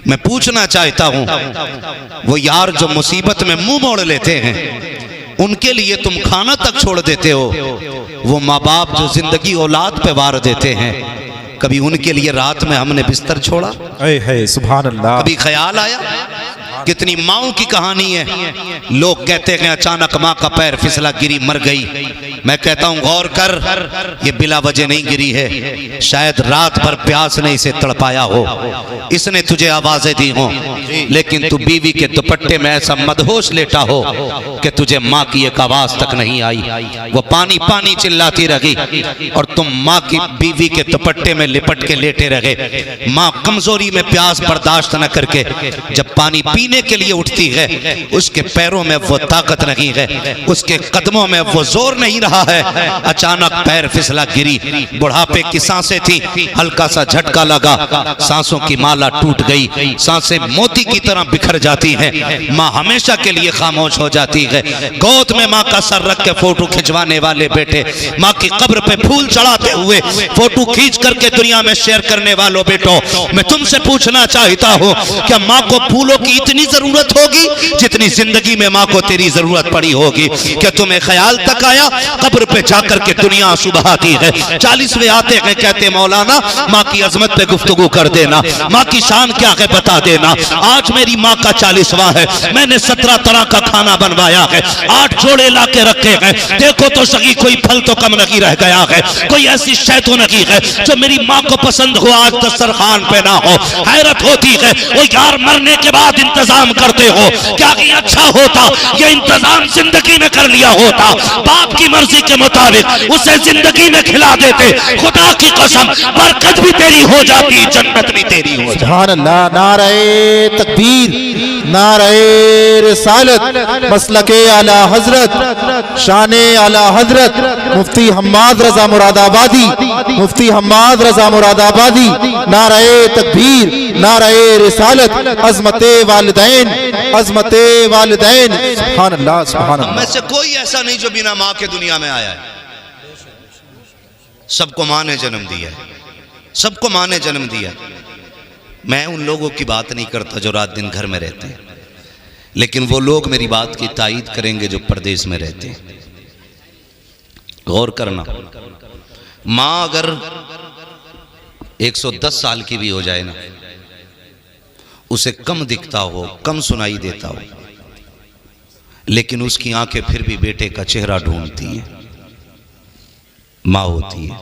मैं पूछना चाहता हूं, वो यार जो मुसीबत में मुंह मोड़ लेते हैं उनके लिए तुम खाना तक छोड़ देते हो। वो माँ बाप जो जिंदगी औलाद पे वार देते हैं, कभी उनके लिए रात में हमने बिस्तर छोड़ा? सुभान अल्लाह। कभी ख्याल आया? कितनी माओं की कहानी है। लोग कहते हैं अचानक माँ का पैर फिसला, गिरी, मर गई। मैं कहता हूं गौर कर, ये बिला वजह नहीं गिरी है। शायद रात भर प्यास ने इसे तड़पाया हो, इसने तुझे आवाजें दी हो, लेकिन तू बीवी के दुपट्टे में ऐसा मदहोश लेटा हो कि तुझे माँ की एक आवाज तक नहीं आई। वो पानी पानी चिल्लाती रही और तुम माँ की बीवी के दुपट्टे में लिपट के लेटे रहे। माँ कमजोरी में प्यास बर्दाश्त न करके जब पानी पीने के लिए उठती है, उसके पैरों में वो ताकत नहीं है, उसके कदमों में वो जोर नहीं रहा है। अचानक पैर फिसला, गिरी। बुढ़ापे की सांसें थी, हल्का सा झटका लगा, सांसों की माला टूट गई, सांसें मोती की तरह बिखर जाती हैं। माँ हमेशा के लिए खामोश हो जाती है। गोद में माँ का सर रख के फोटो खिंचवाने वाले बेटे, माँ की कब्र पे फूल चढ़ाते हुए फोटो खींच करके दुनिया में शेयर करने वालों बेटो, मैं तुमसे पूछना चाहता हूँ, क्या माँ को फूलों की इतनी जरूरत होगी जितनी जिंदगी में माँ को तेरी जरूरत पड़ी होगी? क्या तुम्हें ख्याल तक आया कब्र पे जाकर के दुनिया आंसू बहाती है? 40वें आते हैं, कहते मौलाना माँ की अजमत पे गुफ्तगू कर देना, माँ की शान क्या है बता देना। आज मेरी माँ का 40वां है, मैंने 17 तरह का खाना बनवाया है, 8 जोड़े ला के रखे हैं। देखो तो सही कोई फल तो कम नहीं रह गया है, कोई ऐसी शय तो नहीं है जो मेरी माँ को पसंद हो आज दस्तरखान पे ना हो। हैरत होती है, वो यार मरने के बाद इंतजाम करते हो, क्या कि अच्छा होता ये इंतजाम जिंदगी में कर लिया होता, बाप की मर्जी के मुताबिक उसे जिंदगी में खिला देते। खुदा की कसम बरकत भी तेरी हो जाती, जन्नत भी तेरी हो जाती। सुभान अल्लाह। नारे तकबीर, नारे रिसालत, मसलके आला हजरत, शाने आला हजरत मुफ्ती हम्माद रजा मुरादाबादी, मुफ्ती हम्माद रजा मुरादाबादी। नारे तकबीर, नारे रिसालत, अजमते वालिदैन, अजमते वालिदैन। सुभान अल्लाह, सुभान अल्लाह। में से कोई ऐसा नहीं जो बिना माँ के दुनिया में आया है। सबको माँ ने जन्म दिया है, सबको माँ ने जन्म दिया। मैं उन लोगों की बात नहीं करता जो रात दिन घर में रहते हैं, लेकिन वो लोग मेरी बात की तायीद करेंगे जो परदेश में रहते हैं। गौर करना, माँ अगर 110 साल की भी हो जाए ना, उसे कम दिखता हो, कम सुनाई देता हो, लेकिन उसकी आंखें फिर भी बेटे का चेहरा ढूंढती हैं। माँ होती है।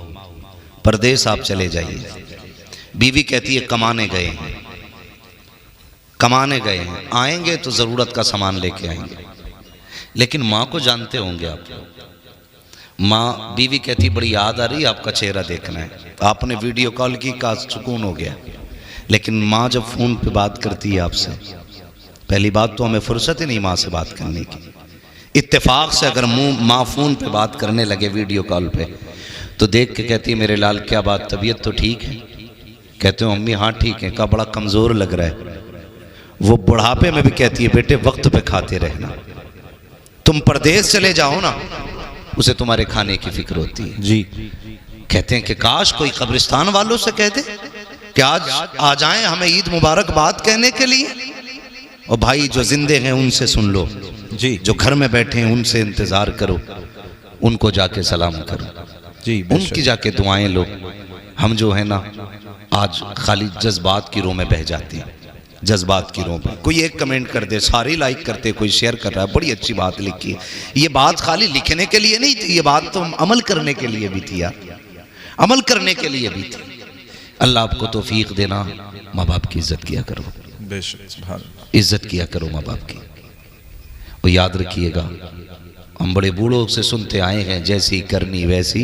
परदेश आप चले जाइए, बीवी कहती है कमाने गए हैं, कमाने गए हैं, आएंगे तो जरूरत का सामान लेके आएंगे। लेकिन माँ को जानते होंगे आप, माँ, बीवी कहती बड़ी याद आ रही है, आपका चेहरा देखना है। आपने वीडियो कॉल की, का सुकून हो गया। लेकिन माँ जब फोन पे बात करती है आपसे, पहली बात तो हमें फुर्सत ही नहीं माँ से बात करने की। इत्तेफाक से अगर माँ फोन पे बात करने लगे वीडियो कॉल पे, तो देख के कहती है मेरे लाल क्या बात, तबीयत तो ठीक है? कहते हो अम्मी हाँ ठीक है। का बड़ा कमजोर लग रहा है। वो बुढ़ापे में भी कहती है बेटे वक्त पे खाते रहना, तुम परदेश चले जाओ ना, उसे तुम्हारे खाने की फिक्र होती है। जी। कहते हैं कि काश कोई कब्रिस्तान वालों से कह दे कि आज आ जाएं हमें ईद मुबारक बात कहने के लिए। और भाई जो जिंदे हैं उनसे सुन लो जी, जो घर में बैठे हैं उनसे इंतजार करो, उनको जाके सलाम करो जी, उनकी जाके दुआएं लो। हम जो है ना आज खाली जज्बात की रो में बह जाते हैं, जज्बात की रो में। कोई एक कमेंट कर दे, सारे लाइक करते, कोई शेयर कर रहा है, बड़ी अच्छी बात लिखी है। ये बात खाली लिखने के लिए नहीं थी, ये बात तो अमल करने के लिए भी थी यार, अमल करने के लिए भी थी। अल्लाह आपको तौफीक देना। माँ बाप की इज्जत किया करो, इज्जत किया करो माँ बाप की। और याद रखिएगा, हम बड़े बूढ़ों से सुनते आए हैं जैसी करनी वैसी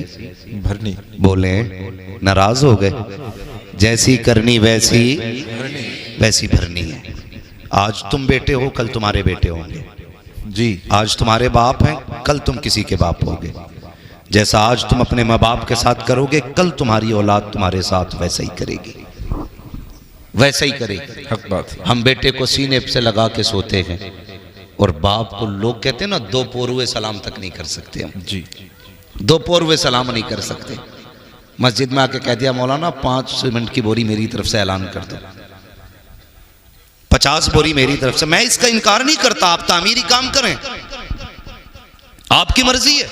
भरनी। बोले नाराज हो गए? जैसी करनी वैसी वैसी भरनी है। आज तुम बेटे हो, कल तुम्हारे बेटे होंगे जी। आज तुम्हारे बाप हैं, कल तुम किसी के बाप होगे। जैसा आज तुम अपने माँ बाप के साथ करोगे, कल तुम्हारी औलाद तुम्हारे साथ वैसा ही करेगी, वैसा ही करेगी। हक बात। हम बेटे को सीने से लगा के सोते हैं और बाप को लोग कहते हैं ना, 2 पोरुए सलाम तक नहीं कर सकते हम जी। 2 पोरुए सलाम नहीं कर सकते। मस्जिद में आके कह दिया मौलाना 5 सीमेंट की बोरी मेरी तरफ से ऐलान कर दो, 50 बोरी मेरी तरफ से। मैं इसका इनकार नहीं करता, आप तामीरी काम करें, आपकी मर्जी है,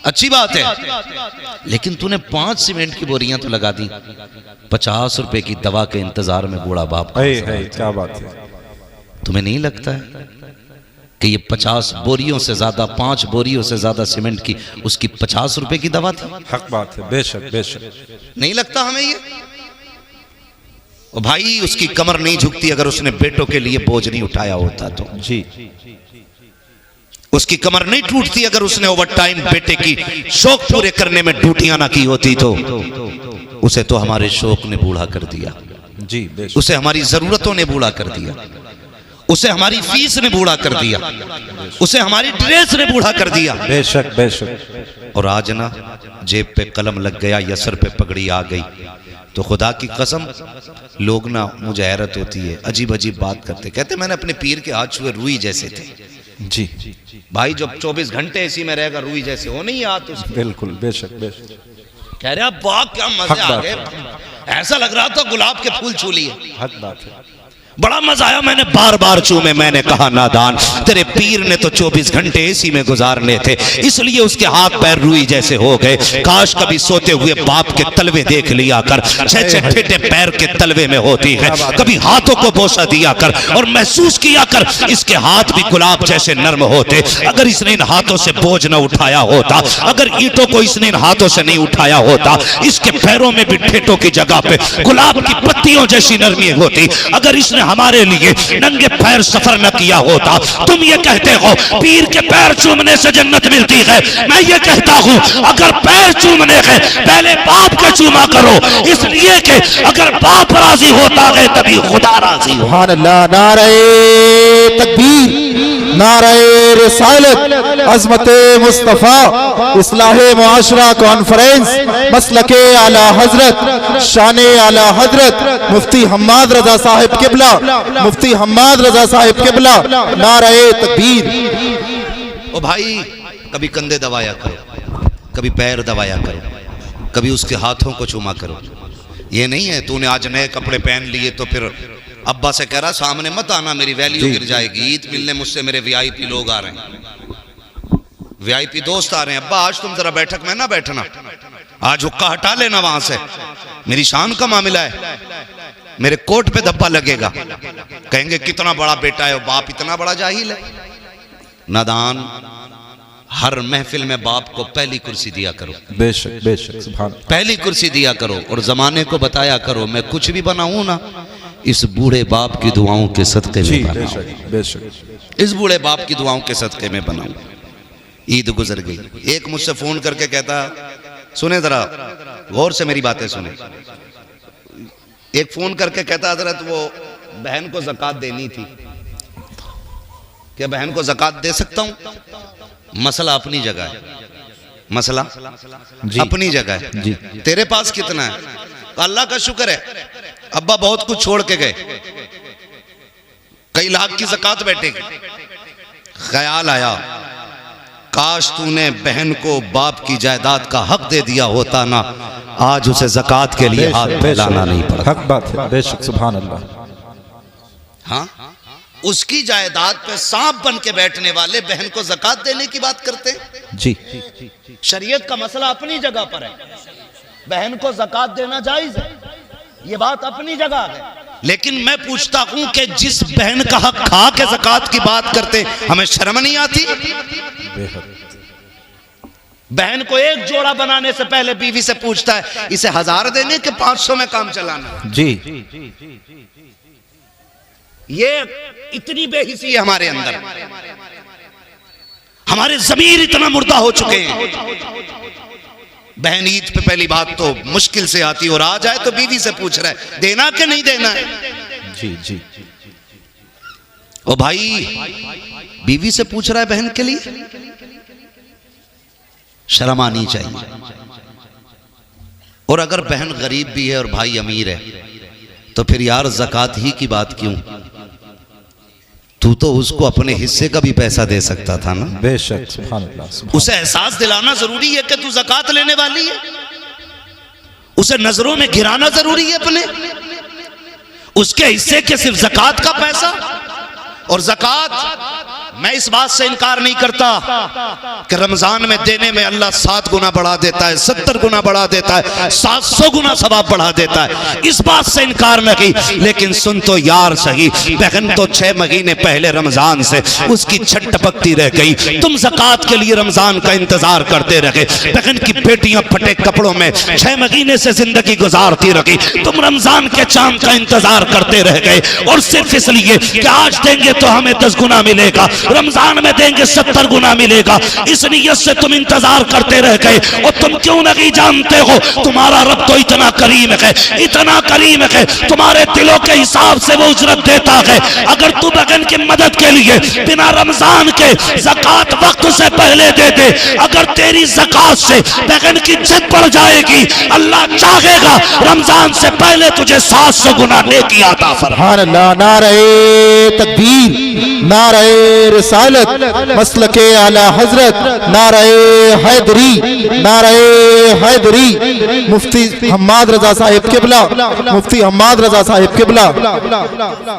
अच्छी बात है। लेकिन तूने 5 सीमेंट की बोरियां तो लगा दी 50 रुपए की दवा के इंतजार में बूढ़ा बाप। क्या बात है। तुम्हें नहीं लगता है कि ये 50 बोरियों से ज्यादा, 5 बोरियों से ज्यादा सीमेंट की उसकी 50 रुपए की दवा थी? हक बात है, बेशक बेशक। नहीं लगता हमें ये? ओ भाई, उसकी कमर नहीं झुकती अगर उसने बेटों के लिए बोझ नहीं उठाया होता तो। जी। उसकी कमर नहीं टूटती अगर उसने ओवर टाइम बेटे की शौक पूरे करने में ड्यूटियां ना की होती तो। उसे तो हमारे शौक ने बूढ़ा कर दिया जी, बेशक। उसे हमारी जरूरतों ने बूढ़ा कर दिया, उसे हमारी फीस ने बूढ़ा कर दिया, उसे हमारी ड्रेस ने बूढ़ा कर दिया। बेशक बेशक। और आज ना जेब पे कलम लग गया या सर पे पगड़ी आ गई तो खुदा की कसम लोग ना, मुझे हैरत होती है, अजीब अजीब बात करते, कहते मैंने अपने पीर के हाथ छुए रुई जैसे थे। जी भाई, जब 24 घंटे इसी में रहेगा रुई जैसे हो नहीं हाथ उसके। बिल्कुल, बेशक बेशक। कह रहे वाह क्या मजे आ गए, ऐसा लग रहा था गुलाब के फूल छू लिए। हक बात है। बड़ा मजा आया, मैंने बार बार चूमे। मैंने कहा नादान, तेरे पीर ने तो 24 घंटे इसी में गुजारने थे, इसलिए उसके हाथ पैर रुई जैसे हो गए। काश कभी सोते हुए बाप के तलवे देख लिया कर, 6-6 ठेठे पैर के तलवे में होती है। कभी हाथों को बोसा दिया कर और महसूस किया कर इसके हाथ भी गुलाब जैसे नर्म होते। अगर इसने इन हाथों से बोझ न उठाया होता, अगर ईंटों को इसने इन हाथों से नहीं उठाया होता, इसके पैरों में भी ठेठों की जगह पे गुलाब की पत्तियों जैसी नरमी होती। अगर इसने हमारे लिए नंगे पैर सफर न किया होता। तुम ये कहते हो पीर के पैर चूमने से जन्नत मिलती है, मैं ये कहता हूं अगर पैर चूमने हैं पहले बाप के चूमा करो, इसलिए कि अगर बाप राजी होता है तभी खुदा राजी हो। सुभान अल्लाह। नारे तकबीर, नारे रिसालत, अज़मते मुस्तफ़ा, इस्लाहे मुआशरा कॉन्फ्रेंस, मसलके आला हजरत, शाने आला हजरत मुफ्ती हम्माद रजा साहिब किबला, मुफ्ती हम्माद रजा साहिब किबला, नारे तकबीर। ओ भाई, कभी कंधे दबाया करो, कभी पैर दबाया करो, कभी उसके हाथों को चूमा करो। ये नहीं है तूने आज नए कपड़े पहन लिए तो फिर अब्बा से कह रहा सामने मत आना, मेरी वैल्यू गिर जाएगी। ईद मिलने मुझसे मेरे वीआईपी लोग आ रहे हैं, वीआईपी दोस्त आ रहे हैं। अब्बा आज तुम जरा बैठक में ना बैठना, आज हुक्का हटा लेना वहां से, मेरी शान का मामला है, मेरे कोट पे धब्बा लगेगा। कहेंगे कितना बड़ा बेटा है, बाप इतना बड़ा जाहिल है। नादान, हर महफिल में बाप को पहली कुर्सी दिया करो। बेशक बेशक। सुभान। पहली कुर्सी दिया करो और जमाने को बताया करो मैं कुछ भी बनाऊं ना, इस बूढ़े बाप की दुआओं के सदके में बनाऊं, बेशक बेशक। इस बूढ़े बाप की दुआओं के सदके में बनाऊं। ईद गुजर गई, एक मुझसे फोन करके कहता, सुने जरा गौर से मेरी बातें सुने, एक फोन करके कहता हजरत वो बहन को ज़कात देनी थी, क्या बहन को ज़कात दे सकता हूं? मसला अपनी जगह है, मसला अपनी जगह है जी। तेरे पास कितना है? अल्लाह का शुक्र है अब्बा बहुत कुछ छोड़ के गए, कई लाख की ज़कात बैठेगी। ख्याल आया काश तूने बहन को बाप की जायदाद का हक दे दिया होता ना, आज उसे ज़कात के लिए हाथ फैलाना नहीं पड़ा। हक बात है, बेशक। सुभान अल्लाह। हाँ, उसकी जायदाद पे सांप बन के बैठने वाले बहन को ज़कात देने की बात करते जी। शरीयत का मसला अपनी जगह पर है, बहन को ज़कात देना जायज है, ये बात अपनी जगह है। लेकिन मैं पूछता हूं कि जिस बहन का हक खा के ज़कात की बात करते हमें शर्म नहीं आती? बहन को एक जोड़ा बनाने से पहले बीवी से पूछता है इसे 1000 देने के 500 में काम चलाना जी। ये इतनी बेहिसी है हमारे अंदर, हमारे ज़मीर इतना मुर्दा हो चुके हैं। बहन ईद पे पहली बात तो मुश्किल से आती और आ जाए तो बीवी से पूछ रहा है देना कि नहीं देना है। जी जी। ओ भाई, बीवी से पूछ रहा है बहन के लिए, शर्म आनी चाहिए। और अगर बहन गरीब भी है और भाई अमीर है तो फिर यार ज़कात ही की बात क्यों? तू तो उसको अपने हिस्से का भी पैसा दे सकता था ना। बेशक। सुभान अल्लाह। उसे एहसास दिलाना जरूरी है कि तू ज़कात लेने वाली है, उसे नजरों में गिराना जरूरी है अपने, उसके हिस्से के सिर्फ ज़कात का पैसा। और ज़कात मैं इस बात से इनकार नहीं करता कि रमजान में देने में अल्लाह 7 गुना बढ़ा देता है, 70 गुना बढ़ा देता है, 700 गुना सवाब बढ़ा देता है, इस बात से इनकार नहीं। लेकिन सुन तो यार सही, बहन तो 6 महीने पहले रमजान से उसकी छठ टपकती रह गई, तुम ज़कात के लिए रमजान का इंतजार करते रहे। बहन की बेटियां फटे कपड़ों में 6 महीने से जिंदगी गुजारती रही, तुम रमजान के चांद का इंतजार करते रह गए। और सिर्फ इसलिए कि आज देंगे तो हमें 10 गुना मिलेगा, रमजान में देंगे 70 गुना मिलेगा, इस नियत से तुम इंतजार करते रह गए। और तुम क्यों नहीं जानते हो तुम्हारा रब तो इतना करीम है, इतना करीम है, तुम्हारे दिलों के हिसाब से वो उजरत देता है। अगर तू बहन की मदद के लिए बिना रमजान के ज़कात वक्त से पहले दे दे, अगर तेरी ज़कात से बहन की जिद बढ़ जाएगी, अल्लाह चाहेगा रमजान से पहले तुझे 700 गुना नेकी अता फरमाए। सुभान अल्लाह। नारे तकबीर, नारे रिसालत, मसलके आला हजरत, नारे हैदरी, नारे हैदरी, मुफ्ती हम्माद रजा साहिब किबला, मुफ्ती हम्माद रजा साहिब किबला।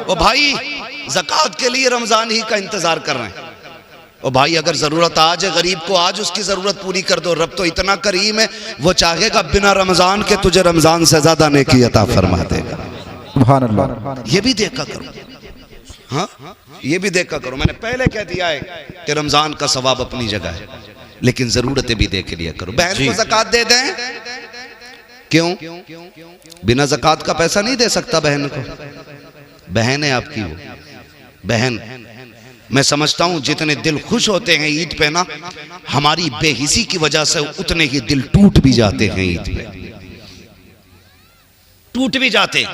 ओ भाई, ज़कात के लिए रमजान ही का इंतजार कर रहे हैं। ओ भाई, अगर जरूरत आज है गरीब को, आज उसकी जरूरत पूरी कर दो। रब तो इतना करीम है, वो चाहेगा बिना रमजान के तुझे रमजान से ज्यादा नेकी अता फरमा देगा। सुभान अल्लाह। ये भी देखा करो, हाँ ये भी देखा करो। मैंने पहले कह दिया है कि रमजान का सवाब अपनी जगह है, लेकिन जरूरतें भी देख लिया करो। बहन को ज़कात दे दें, क्यों? बिना ज़कात का पैसा नहीं दे सकता बहन को, बहन है आपकी वो बहन। मैं समझता हूं जितने दिल खुश होते हैं ईद पे ना, हमारी बेहिसी की वजह से उतने ही दिल टूट भी जाते हैं ईद पे, टूट भी जाते,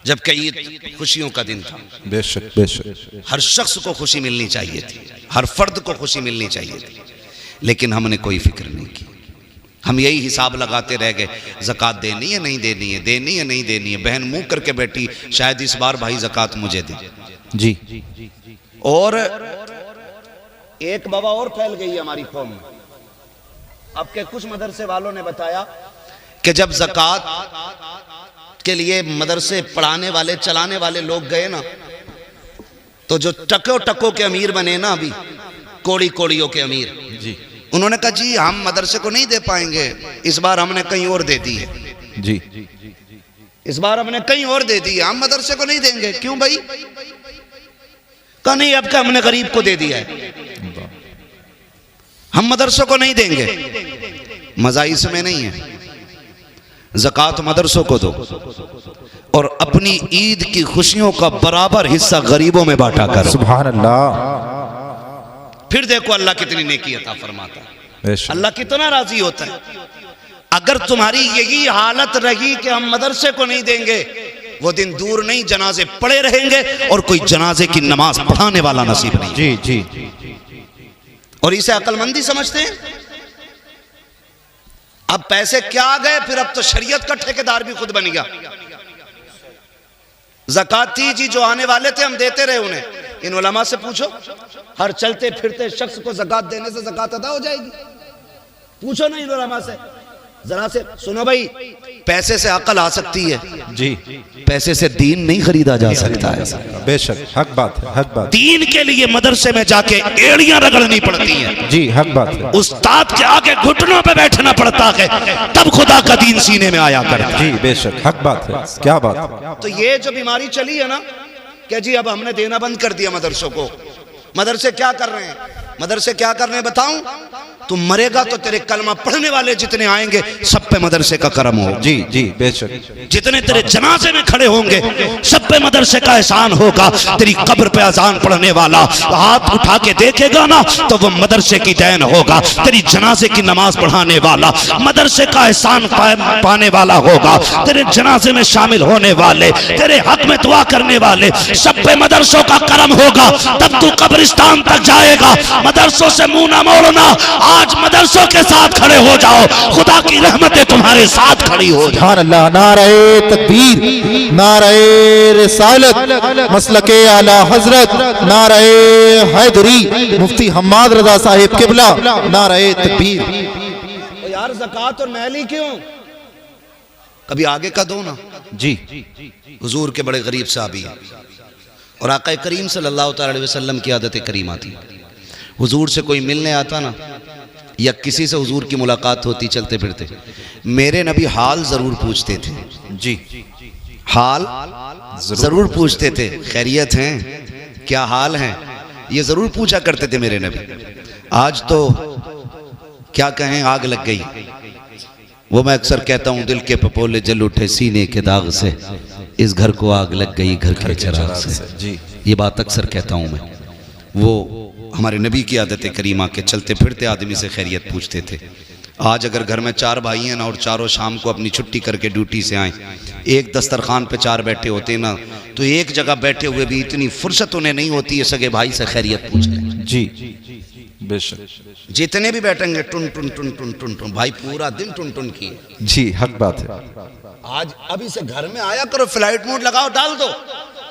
जबकि ईद खुशियों का दिन था। बेशक बेशक, हर शख्स को खुशी मिलनी चाहिए थी, हर फर्द को खुशी मिलनी चाहिए थी, लेकिन हमने कोई फिक्र नहीं की। हम यही हिसाब लगाते रह गए, ज़कात देनी है नहीं देनी है, देनी है नहीं देनी है। बहन मुंह करके बैठी, शायद इस बार भाई ज़कात मुझे दे जी। और एक बाबा और फैल गई है हमारी कौम में। अब के कुछ मदरसे वालों ने बताया कि जब ज़कात के लिए मदरसे पढ़ाने वाले चलाने वाले लोग गए ना, तो जो टको टको के अमीर बने ना, अभी कोड़ी कोड़ियों के अमीर जी, उन्होंने कहा जी हम मदरसे को नहीं दे पाएंगे, इस बार हमने कहीं और दे दी है जी, इस बार हमने कहीं और दे दी है, हम मदरसे को नहीं देंगे। क्यों भाई? कहा नहीं, अब का हमने गरीब को दे दिया है, हम मदरसों को नहीं देंगे। मजा इसमें नहीं है, ज़कात मदरसों को दो और अपनी ईद की खुशियों का बराबर हिस्सा गरीबों में बांटा करो। सुभान अल्लाह। फिर देखो अल्लाह कितनी नेकी अता फरमाता है, अल्लाह कितना राजी होता है। अगर तुम्हारी यही हालत रही कि हम मदरसे को नहीं देंगे, वो दिन दूर नहीं, जनाजे पड़े रहेंगे और कोई जनाजे की नमाज पढ़ाने वाला नसीब नहीं। जी जी। और इसे अक्लमंदी समझते हैं। अब पैसे क्या आ गए, फिर अब तो शरीयत का ठेकेदार भी खुद बन गया। ज़कात थी जी, जो आने वाले थे हम देते रहे उन्हें। इन उलमा से पूछो, हर चलते फिरते शख्स को ज़कात देने से ज़कात अदा हो जाएगी? पूछो ना इन उलमा से, जरा से सुनो भाई, पैसे से अकल आ सकती है जी, पैसे से दीन नहीं खरीदा जा सकता है। बेशक, हक बात है, हक बात। दीन के लिए मदरसे में जाके एड़ियां रगड़नी पड़ती हैं जी, हक बात है। उस्ताद के आगे घुटनों पे बैठना पड़ता है, तब खुदा का दीन सीने में आया करता है। जी बेशक, हक बात है, क्या बात। तो ये जो बीमारी चली है ना, क्या जी अब हमने देना बंद कर दिया मदरसों को। मदरसे क्या कर रहे हैं, मदरसे क्या कर रहे हैं बताऊं? तुम मरेगा तो तेरे कलमा पढ़ने वाले जितने आएंगे सब पे मदरसे का करम हो। जी जी बेशक। जितने तेरे जनाजे में खड़े होंगे सब पे मदरसे का एहसान होगा। तेरी कब्र पे अजान पढ़ने वाला हाथ उठा के देखेगा ना, तो वो मदरसे की देन होगा। तेरी जनाजे की नमाज पढ़ाने वाला मदरसे का एहसान पाने वाला होगा। तेरे जनाजे में शामिल होने वाले, तेरे हक में दुआ करने वाले, सब पे मदरसों का करम होगा। तब तू कब्रिस्तान तक जाएगा। मदरसों से मुंह ना मोड़ना, आज मदरसों के साथ खड़े हो जाओ, खुदा की रहमतें तुम्हारे साथ खड़ी हो जाए। सुभान अल्लाह। नारे तकबीर, नारे रिसालत, मसलके आला हजरत, नारे हैदरी, मुफ्ती हम्माद रजा साहिब किबला, नारे तकबीर। यार ज़कात और महली क्यों? कभी आगे का दो ना। जी हुजूर के बड़े गरीब साहबी हैं और आका करीम सल्लल्लाहु ताला अलैहि वसल्लम की आदत करीमा थी। हुजूर से कोई मिलने आता ना या किसी से हुजूर की मुलाकात होती चलते फिरते, मेरे नबी हाल ज़रूर पूछते थे। जी हाल ज़रूर पूछते थे, खैरियत हैं, क्या हाल हैं, ये ज़रूर पूछा करते थे मेरे नबी। आज तो क्या कहें, आग लग गई। वो मैं अक्सर कहता हूँ, दिल के पपोले जल उठे सीने के दाग से, इस घर को आग लग गई घर के चिराग से। जी ये बात अक्सर कहता हूँ मैं। वो हमारे नबी की आदत करीमा के चलते फिरते आदमी से खैरियत पूछते थे। आज अगर घर में 4 भाई हैं ना और चारों शाम को अपनी छुट्टी करके ड्यूटी से आए, एक दस्तरखान पे 4 बैठे होते ना, तो एक जगह बैठे हुए भी इतनी फुर्सत उन्हें नहीं होती है सगे भाई से खैरियत पूछ लें। जी बेशक। जितने भी बैठेंगे टुन टुन टुन टुन टुन टुन, भाई पूरा दिन टुन टुन की। जी हक बात है। आज अभी से घर में आया करो, फ्लाइट मोड लगाओ, डाल दो।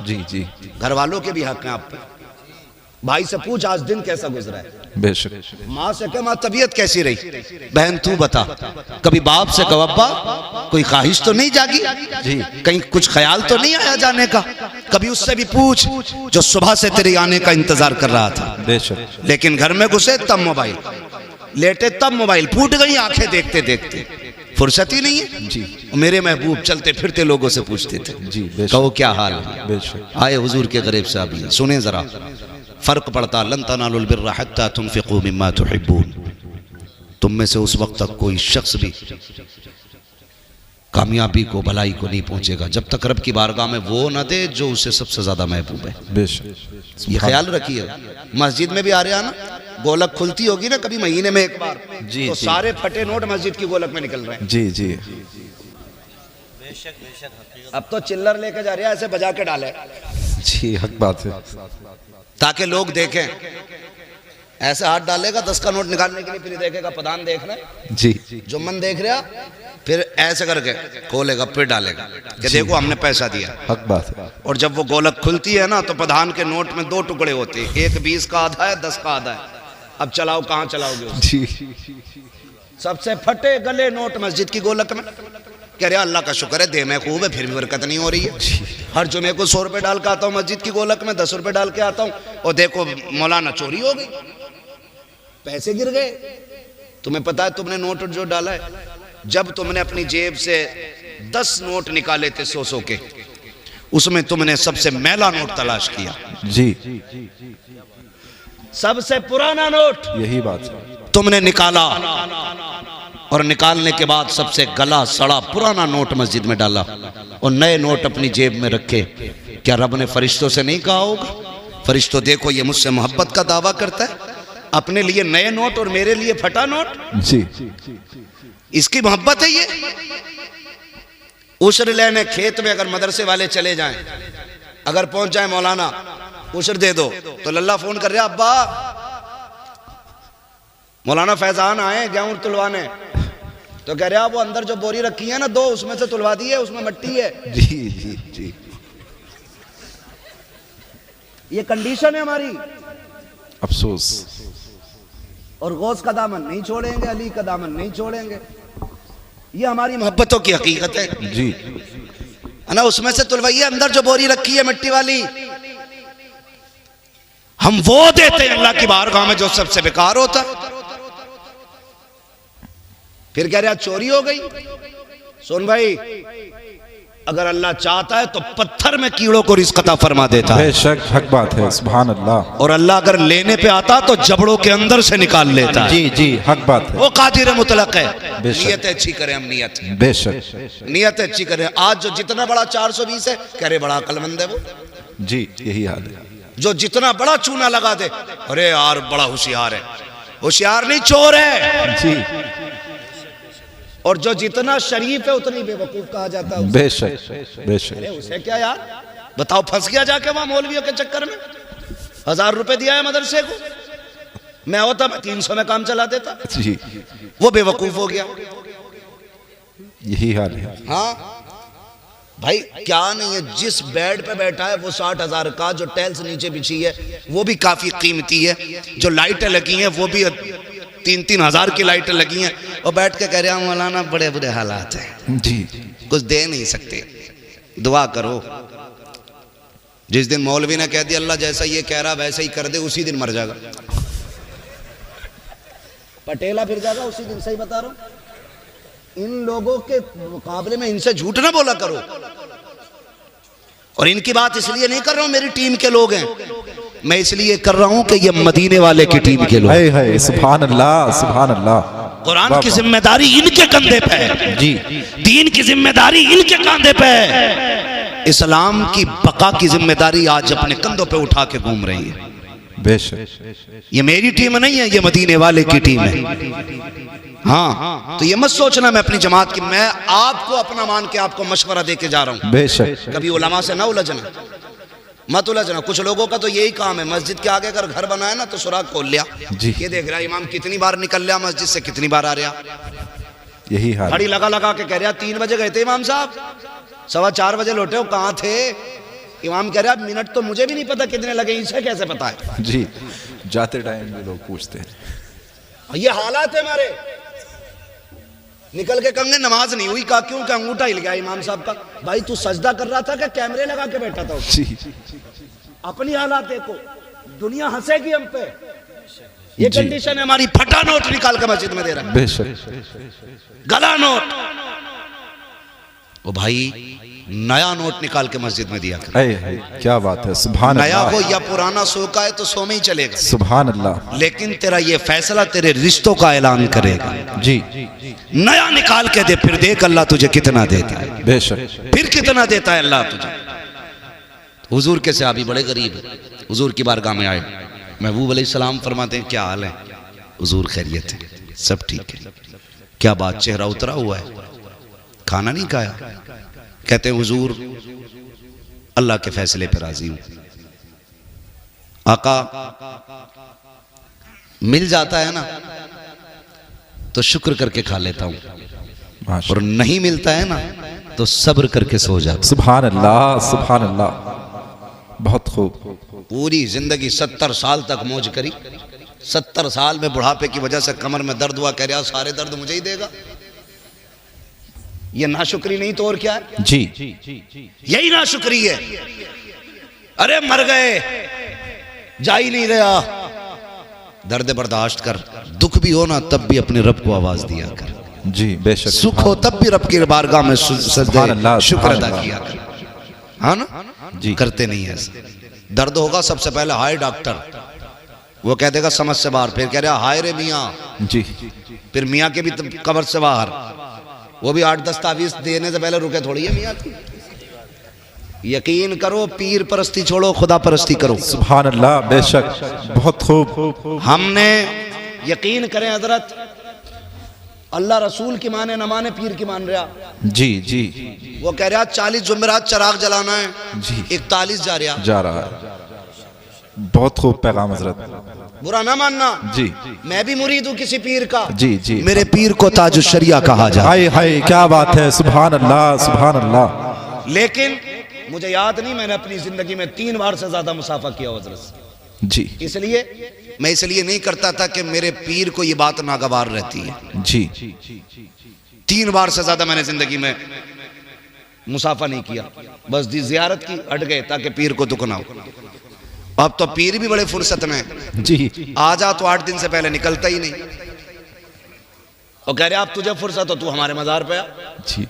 जी जी घर वालों के भी हक हैं आप पे। भाई से पूछ आज दिन कैसा गुजरा है, बेशक। माँ से कह माँ तबीयत कैसी रही, बहन तू बता। कभी बाप से कहो अब्बा कोई ख्वाहिश तो नहीं जागी, जी कहीं कुछ ख्याल तो नहीं आया जाने का। कभी उससे भी पूछ जो सुबह से तेरे आने का इंतजार कर रहा था। बेशक। लेकिन घर में घुसे तब मोबाइल, लेटे तब मोबाइल, फूट गई आंखें देखते देखते, फुर्सत ही नहीं है। जी मेरे महबूब चलते फिरते लोगों से पूछते थे, जी बेशक। कहो क्या हाल है। बेशक। आए हुजूर के गरीब साहब, सुने जरा, फर्क पड़ता। लन तनालुल बिर्रा हत्ता तुनफिकू मिम्मा तुहिब्बून। तुम में से उस वक्त तक कोई शख्स भी कामयाबी को, भलाई को नहीं पहुंचेगा जब तक रब की बारगाह में वो न दे जो उसे सबसे ज्यादा महबूब है। बेशक। ये ख्याल रखिए। मस्जिद में भी आ रहे हैं ना, गोलक खुलती होगी ना कभी महीने में एक बार, जी, तो जी। सारे फटे नोट मस्जिद की गोलक में निकल रहे हैं। जी जी अब तो चिल्लर लेके जा रहे हैं, ऐसे बजा के डाले जी हक बात है। ताकि लोग देखें। ऐसे हाथ डालेगा 10 का नोट निकालने के लिए, फिर देखेगा प्रधान देख रहे हैं, जी जुम्मन देख रहा, फिर ऐसे करके खोलेगा, फिर डालेगा कि देखो हमने पैसा दिया। हक बात है। और जब वो गोलक खुलती है ना, तो प्रधान के नोट में 2 टुकड़े होते हैं, एक 20 का आधा है, 10 का आधा है। अब चलाओ, कहाँ चलाओगे उसे? जी सबसे फटे गले नोट मस्जिद की गोलक में। कह रहे अल्लाह का शुक्र है, दे में खूब है, फिर भी बरकत नहीं हो रही है। हर जुमे को 100 रुपए डाल के आता हूँ मस्जिद की गोलक में, 10 रुपए डाल के आता हूँ, और देखो मौलाना चोरी हो गई, पैसे गिर गए। तुम्हें पता है तुमने नोट जो डाला है, जब तुमने अपनी जेब से 10 नोट निकाले थे 100 के, उसमें तुमने सबसे मैला नोट तलाश किया। जी सबसे पुराना नोट यही बात है। तुमने निकाला, और निकालने के बाद सबसे गला सड़ा पुराना नोट मस्जिद में डाला, और नए नोट अपनी जेब में रखे। क्या रब ने फरिश्तों से नहीं कहा होगा, फरिश्तों देखो ये मुझसे मोहब्बत का दावा करता है, अपने लिए नए नोट और मेरे लिए फटा नोट, जी इसकी मोहब्बत है ये। उशर लेने खेत में अगर मदरसे वाले चले जाएं, अगर पहुंच जाए मौलाना उशर दे दो, तो लल्ला फोन कर रहा अब्बा मौलाना फैजान आए गेहूं तुलवाने, तो कह रहा वो अंदर जो बोरी रखी है ना 2, उसमें से तुलवा दी है, उसमें मिट्टी है। जी जी जी ये कंडीशन है हमारी। अफसोस। और गौस का दामन नहीं छोड़ेंगे, अली का दामन नहीं छोड़ेंगे, ये हमारी मोहब्बतों की हकीकत है। जी ना, उसमें से तुलवाइए, अंदर जो बोरी रखी है मिट्टी वाली, हम वो देते हैं अल्लाह की बारगाह में जो सबसे बेकार होता है। फिर कह रहा चोरी हो गई। सुन भाई, अगर अल्लाह चाहता है तो पत्थर में कीड़ों को रिज़्क़ अता फरमा देता है। बेशक हक बात है। सुभान अल्लाह। और अल्लाह अगर लेने पे आता तो जबड़ों के अंदर से निकाल लेता है। जी जी हक बात है। वो कादिर मुतलक है। बेशक। नियत अच्छी करें हम, नियत बेशक। नियत अच्छी करें। आज जो जितना बड़ा 420 है, कह रहे बड़ा अक्लमंद है वो। जी यही हाल है। जो जितना बड़ा चूना लगा दे, अरे यार बड़ा होशियार है। होशियार नहीं, चोर है। जी और जो जितना शरीफ है उतनी बेवकूफ कहा जाता है। बेशक बेशक। अरे उसे क्या यार, बताओ फंस गया जाके वहां मौलवियों के चक्कर में। 1000 रुपए दिया है मदरसे को, मैं होता मैं 300 में काम चला देता। जी वो बेवकूफ हो गया। यही हाल है। हाँ भाई, क्या नहीं है, जिस बेड पे बैठा है वो 60,000 का, जो टाइल्स नीचे बिछी है वो भी काफी कीमती है, जो लाइटें लगी हैं वो भी 3-3 हज़ार की लाइटें लगी हैं, और बैठ के कह रहे हैं मौलाना बड़े बुरे हालात हैं। जी कुछ दे नहीं सकते। दुआ करो। जिस दिन मौलवी ने कह दिया अल्लाह जैसा ये कह रहा वैसा ही कर दे, उसी दिन मर जाएगा, पटेला फिर जाएगा उसी दिन। सही बता रहा हूं। इन लोगों के मुकाबले में इनसे झूठ ना बोला करो। और इनकी बात इसलिए नहीं कर रहा हूं मेरी टीम के लोग हैं, मैं इसलिए कर रहा हूं कि ये मदीने वाले की टीम के लोग। है सुभान अल्लाह, सुभान अल्लाह। कुरान की जिम्मेदारी इनके कंधे पे है जी, दीन की जिम्मेदारी इनके कंधे पे है, इस्लाम की बका की जिम्मेदारी आज अपने कंधों पे उठा के घूम रही है। बेशक ये मेरी टीम नहीं है, ये मदीने वाले की टीम है। हाँ, तो ये मत सोचना मैं अपनी जमात की, मैं आपको अपना मान के आपको मशवरा दे के जा रहा हूँ। बेशक कभी उलमा से ना उलझना, मत उलझना। कुछ लोगों का तो यही काम है, मस्जिद के आगे अगर घर बनाया ना तो सुराग खोल लिया जी। ये देख रहा इमाम कितनी बार निकल लिया मस्जिद से, कितनी बार आ रहा, यही हाल। घड़ी लगा लगा के कह रहा 3 बजे गए थे इमाम साहब, 4:15 बजे लौटे हो, कहाँ थे? इमाम कह रहा मिनट तो मुझे भी नहीं पता कितने लगे, इसे कैसे पता है जी। जाते टाइम भी लोग पूछते हैं। ये हालात है हमारे। निकल के कहेंगे नमाज नहीं हुई, कहा क्यों? क्या अंगूठा हिल गया इमाम साहब का। भाई तू सजदा कर रहा था क्या कैमरे लगा के बैठा था? जी। अपनी हालात देखो, दुनिया हंसेगी हम पे। ये कंडीशन है हमारी। फटा नोट निकाल के मस्जिद में दे रहा है, बेशक गला नोट। ओ भाई नया नोट निकाल के मस्जिद में दिया कर। क्या बात है, सुभान अल्लाह। नया हो या पुराना, सो का है तो सो में ही चलेगा, सुभान अल्लाह। लेकिन तेरा ये फैसला तेरे रिश्तों का ऐलान करेगा जी। नया निकाल के दे, फिर देख अल्लाह तुझे कितना देता है। बेशक फिर कितना देता है अल्लाह तुझे। हुजूर के सहाबी बड़े गरीब है, हुजूर की बारगाह में आए, महबूब अलैहिस्सलाम फरमाते हैं क्या हाल है? हुजूर खैरियत है, सब ठीक है। क्या बात, चेहरा उतरा हुआ है, खाना नहीं खाया? कहते हैं हुजूर अल्लाह के फैसले पर राजी हूं। आका मिल जाता है ना तो शुक्र करके खा लेता हूं, और नहीं मिलता है ना तो सब्र करके सो जाता। सुभान अल्लाह, सुभान अल्लाह। बहुत खूब। पूरी जिंदगी 70 साल तक मौज करी, 70 साल में बुढ़ापे की वजह से कमर में दर्द हुआ, कह रहा सारे दर्द मुझे ही देगा। ये नाशुक्री नहीं तो और क्या है जी। यही नाशुक्री है। अरे मर गए, जा ही नहीं रहा, दर्द बर्दाश्त कर। दुख भी हो ना तब भी अपने रब को आवाज दिया कर जी। बेशक सुख हो तब भी रब की बारगाह में सजदे शुक्र अदा किया कर। हाँ ना जी, करते नहीं है ऐसा। दर्द होगा सबसे पहले हाय डॉक्टर, वो कह देगा समझ से बाहर, फिर कह रहा हाय रे मियाँ जी, फिर मियाँ के भी कब्र से बाहर, वो भी 8-10 तावीज़ देने से पहले रुके थोड़ी है मियाँ। यकीन करो, पीर परस्ती छोड़ो, खुदा परस्ती करो। सुभान अल्लाह। बेशक बहुत खूब। हमने यकीन करें हजरत, अल्लाह रसूल की माने न माने, पीर की मान रहा जी जी। वो कह रहा 40 जुमेरात चराग जलाना है जी, 41 जा रहा है। बहुत खूब पैगाम हजरत। बुरा ना मानना जी, मैं भी मुरीद हूँ किसी पीर का जी जी। मेरे पीर को ताजुल शरिया कहा जाए। हाय हाय क्या बात है, सुभान अल्लाह, सुभान अल्लाह। लेकिन मुझे याद नहीं, मैंने अपनी जिंदगी में 3 बार से ज्यादा मुसाफा किया हजरत जी। इसलिए मैं इसलिए नहीं करता था कि मेरे पीर को ये बात नागवार रहती है जी। 3 बार से ज्यादा मैंने जिंदगी में मुसाफा नहीं किया, बस जियारत की, हट गए ताकि पीर को दुख ना हो। अब तो पीर भी बड़े फुर्सत में जी। आ जा तो 8 दिन से पहले निकलता ही नहीं, और कह रहे आप तुझे फुर्सत हो तू हमारे मजार पे आ जी।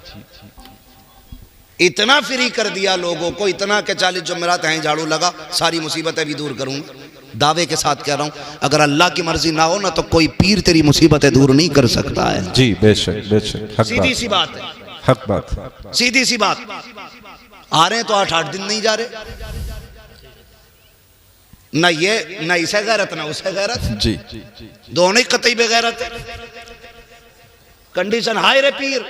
इतना फ्री कर दिया लोगों को, इतना के 40 जुमेरात हैं झाड़ू लगा, सारी मुसीबतें भी दूर करूंगा। दावे के साथ कह रहा हूं, अगर अल्लाह की मर्जी ना हो ना तो कोई पीर तेरी मुसीबतें दूर नहीं कर सकता है जी। बेशक बेशक, सीधी सी बात है, हक बात, सीधी सी बात। आ रहे हैं तो 8-8 दिन नहीं जा रहे, ना ये ना इसे गैरत ना उसे गैरत जी। दोनों ही कतई बेगैरत है। कंडीशन हाय रे पीर,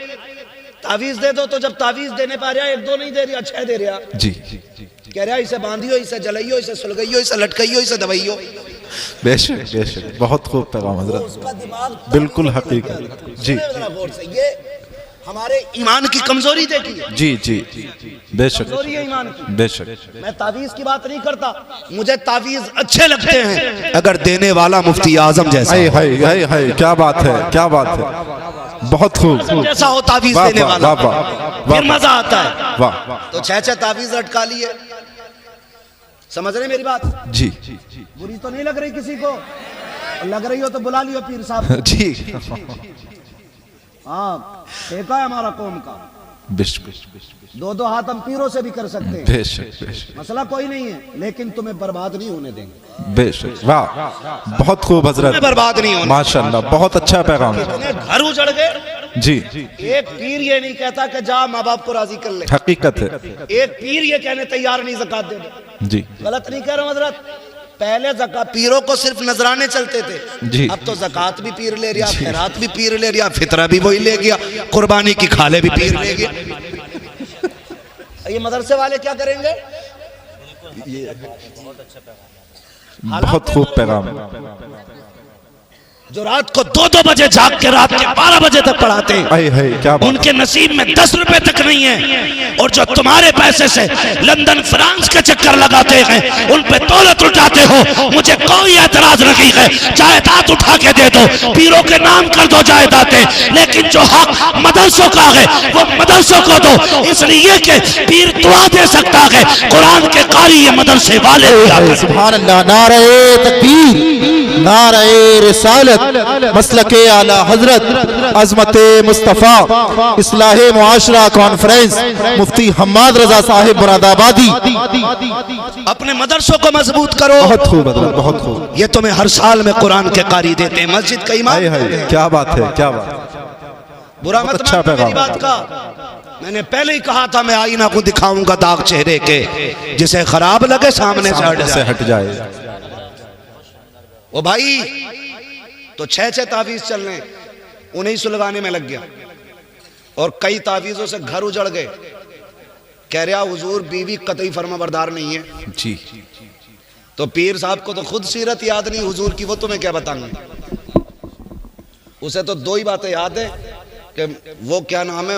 तावीज दे दो, तो जब तावीज देने पा रहा 1-2 नहीं दे रहा, 6 दे रहा जी। कह रहा इसे बांधियो, इसे जलाइयो, इसे सुलगाइयो, इसे लटकाइयो, इसे दबाइयो। बेशक बेशक, बहुत खूब पैगाम हजरत। उसका दिमाग बिल्कुल हकीकत जी। ये हमारे ईमान की कमजोरी देखी जी जी। बेशक कमजोरी है ईमान की। बेशक। मैं तावीज की बात नहीं करता, मुझे तावीज अच्छे लगते हैं अगर देने वाला मुफ्ती आजम जैसा। हाय हाय हाय हाय क्या बात है, क्या बात है। बहुत खूब। जैसा हो तावीज वाह देने वाह वाला, वाह वाह फिर मजा आता है। वाह। तो 6 तावीज लटका लिए। समझ रहे मेरी बात? जी बुरी तो नहीं लग रही किसी को? लग रही हो तो बुला लियो पीर साहब को। जी हाँ, ठेका है हमारा कौम का। दो हाथ हम पीरों से भी कर सकते हैं, बेशक मसला कोई नहीं है, लेकिन तुम्हें बर्बाद नहीं होने देंगे। बेशक। वाह, बहुत खूब हजरत, बर्बाद नहीं होने। माशाल्लाह, बहुत अच्छा पैगाम। घर उजड़ गए जी। एक पीर ये नहीं कहता कि जा माँ बाप को राजी कर ले। हकीकत है। एक पीर ये कहने तैयार नहीं ज़कात दे दे। जी, गलत नहीं कह रहा हूं हजरत। पहले ज़कात पीरों को सिर्फ नजराने चलते थे जी। अब तो ज़कात भी पीर ले लिया, खैरात भी पीर ले लिया, फितरा भी वही ले गया, कुर्बानी की खाले भी पीर ले गया। ये मदरसे वाले क्या करेंगे? बहुत खूब पैगाम। जो रात को 2-2 बजे जाग के रात के 12 बजे तक पढ़ाते हैं, क्या बात। उनके नसीब में 10 रुपए तक नहीं है। और जो तुम्हारे पैसे से लंदन फ्रांस के चक्कर लगाते हैं, उन पे दौलत उठाते हो, मुझे कोई एतराज नहीं है, जायदाद उठा के दे दो, पीरों के नाम कर दो जायदादें, लेकिन जो हक मदरसों का है वो मदरसों को दो, इसलिए कि पीर दुआ दे सकता है, कुरान के कारी ये मदरसे वाले। सुभान अल्लाह, नारे तकबीर, नारे रिसालत, मसलके आला हजरत, अजमत मुस्तफ़ा, इस्लाहे मुआशरा कॉन्फ्रेंस, मुफ्ती हम्माद रजा साहिब मुरादाबादी। अपने मदरसों को मजबूत करो। बहुत खूब हजरत, बहुत खूब। ये तुम्हें हर साल में कुरान के कारी देते हैं, मस्जिद का इमाम। क्या बात है, क्या बात। बुरा मत अच्छा मानना मेरी पैगाम। बात का। मैंने पहले ही कहा था, मैं आईना को दिखाऊंगा दाग चेहरे के, जिसे खराब लगे सामने से हट जाए। ओ भाई, तो 6 तावीज चल रहे, उन्हें सुलगाने में लग गया, और कई तावीजों से घर उजड़ गए। कह रहा हुजूर बीवी कतई फर्माबरदार नहीं है जी। तो पीर साहब को तो खुद सीरत याद नहीं हुजूर की, वो तुम्हें क्या बताऊंगा। उसे तो 2 ही बातें याद है कि वो क्या नाम है,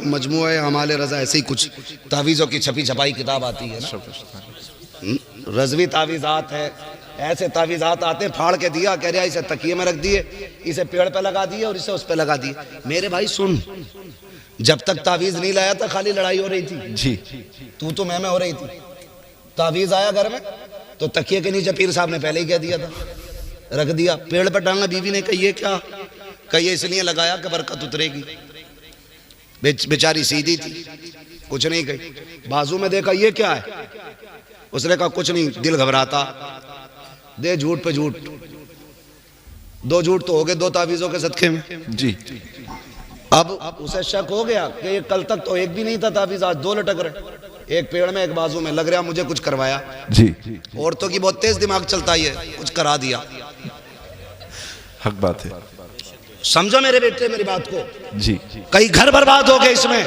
मजमूए हमाले रजा, ऐसे ही कुछ तावीज़ों की छपी छपाई किताब आती है ना, रजवी तावीज़ात है, ऐसे तावीज़ात आते, फाड़ के दिया, कह रहा इसे तकिए में रख दिए, इसे पेड़ पे लगा दिए और इसे उस पे लगा दिए। मेरे भाई सुन, जब तक तावीज़ नहीं लाया था खाली लड़ाई हो रही थी जी। तू तो मैं हो रही थी। तावीज़ आया घर में तो तकिए के नीचे पीर साहब ने पहले ही कह दिया था, रख दिया, पेड़ पर टांगा। बीवी ने कही ये क्या? कही इसलिए लगाया कि बरकत उतरेगी। बेचारी सीधी थी, कुछ नहीं कही। बाजू में देखा ये क्या है, उसने कहा कुछ नहीं, दिल घबराता। दे झूठ पे झूठ, 2 झूठ तो हो गए 2 तावीज़ों के सदके में जी। अब उसे शक हो गया कि कल तक तो एक भी नहीं था तावीज़, आज 2 लटक रहे, एक पेड़ में एक बाजू में। लग रहा मुझे कुछ करवाया जी। औरतों की बहुत तेज दिमाग चलता है, कुछ करा दिया। हक बात है। समझो मेरे बेटे मेरी बात को जी। कई घर बर्बाद हो गए इसमें।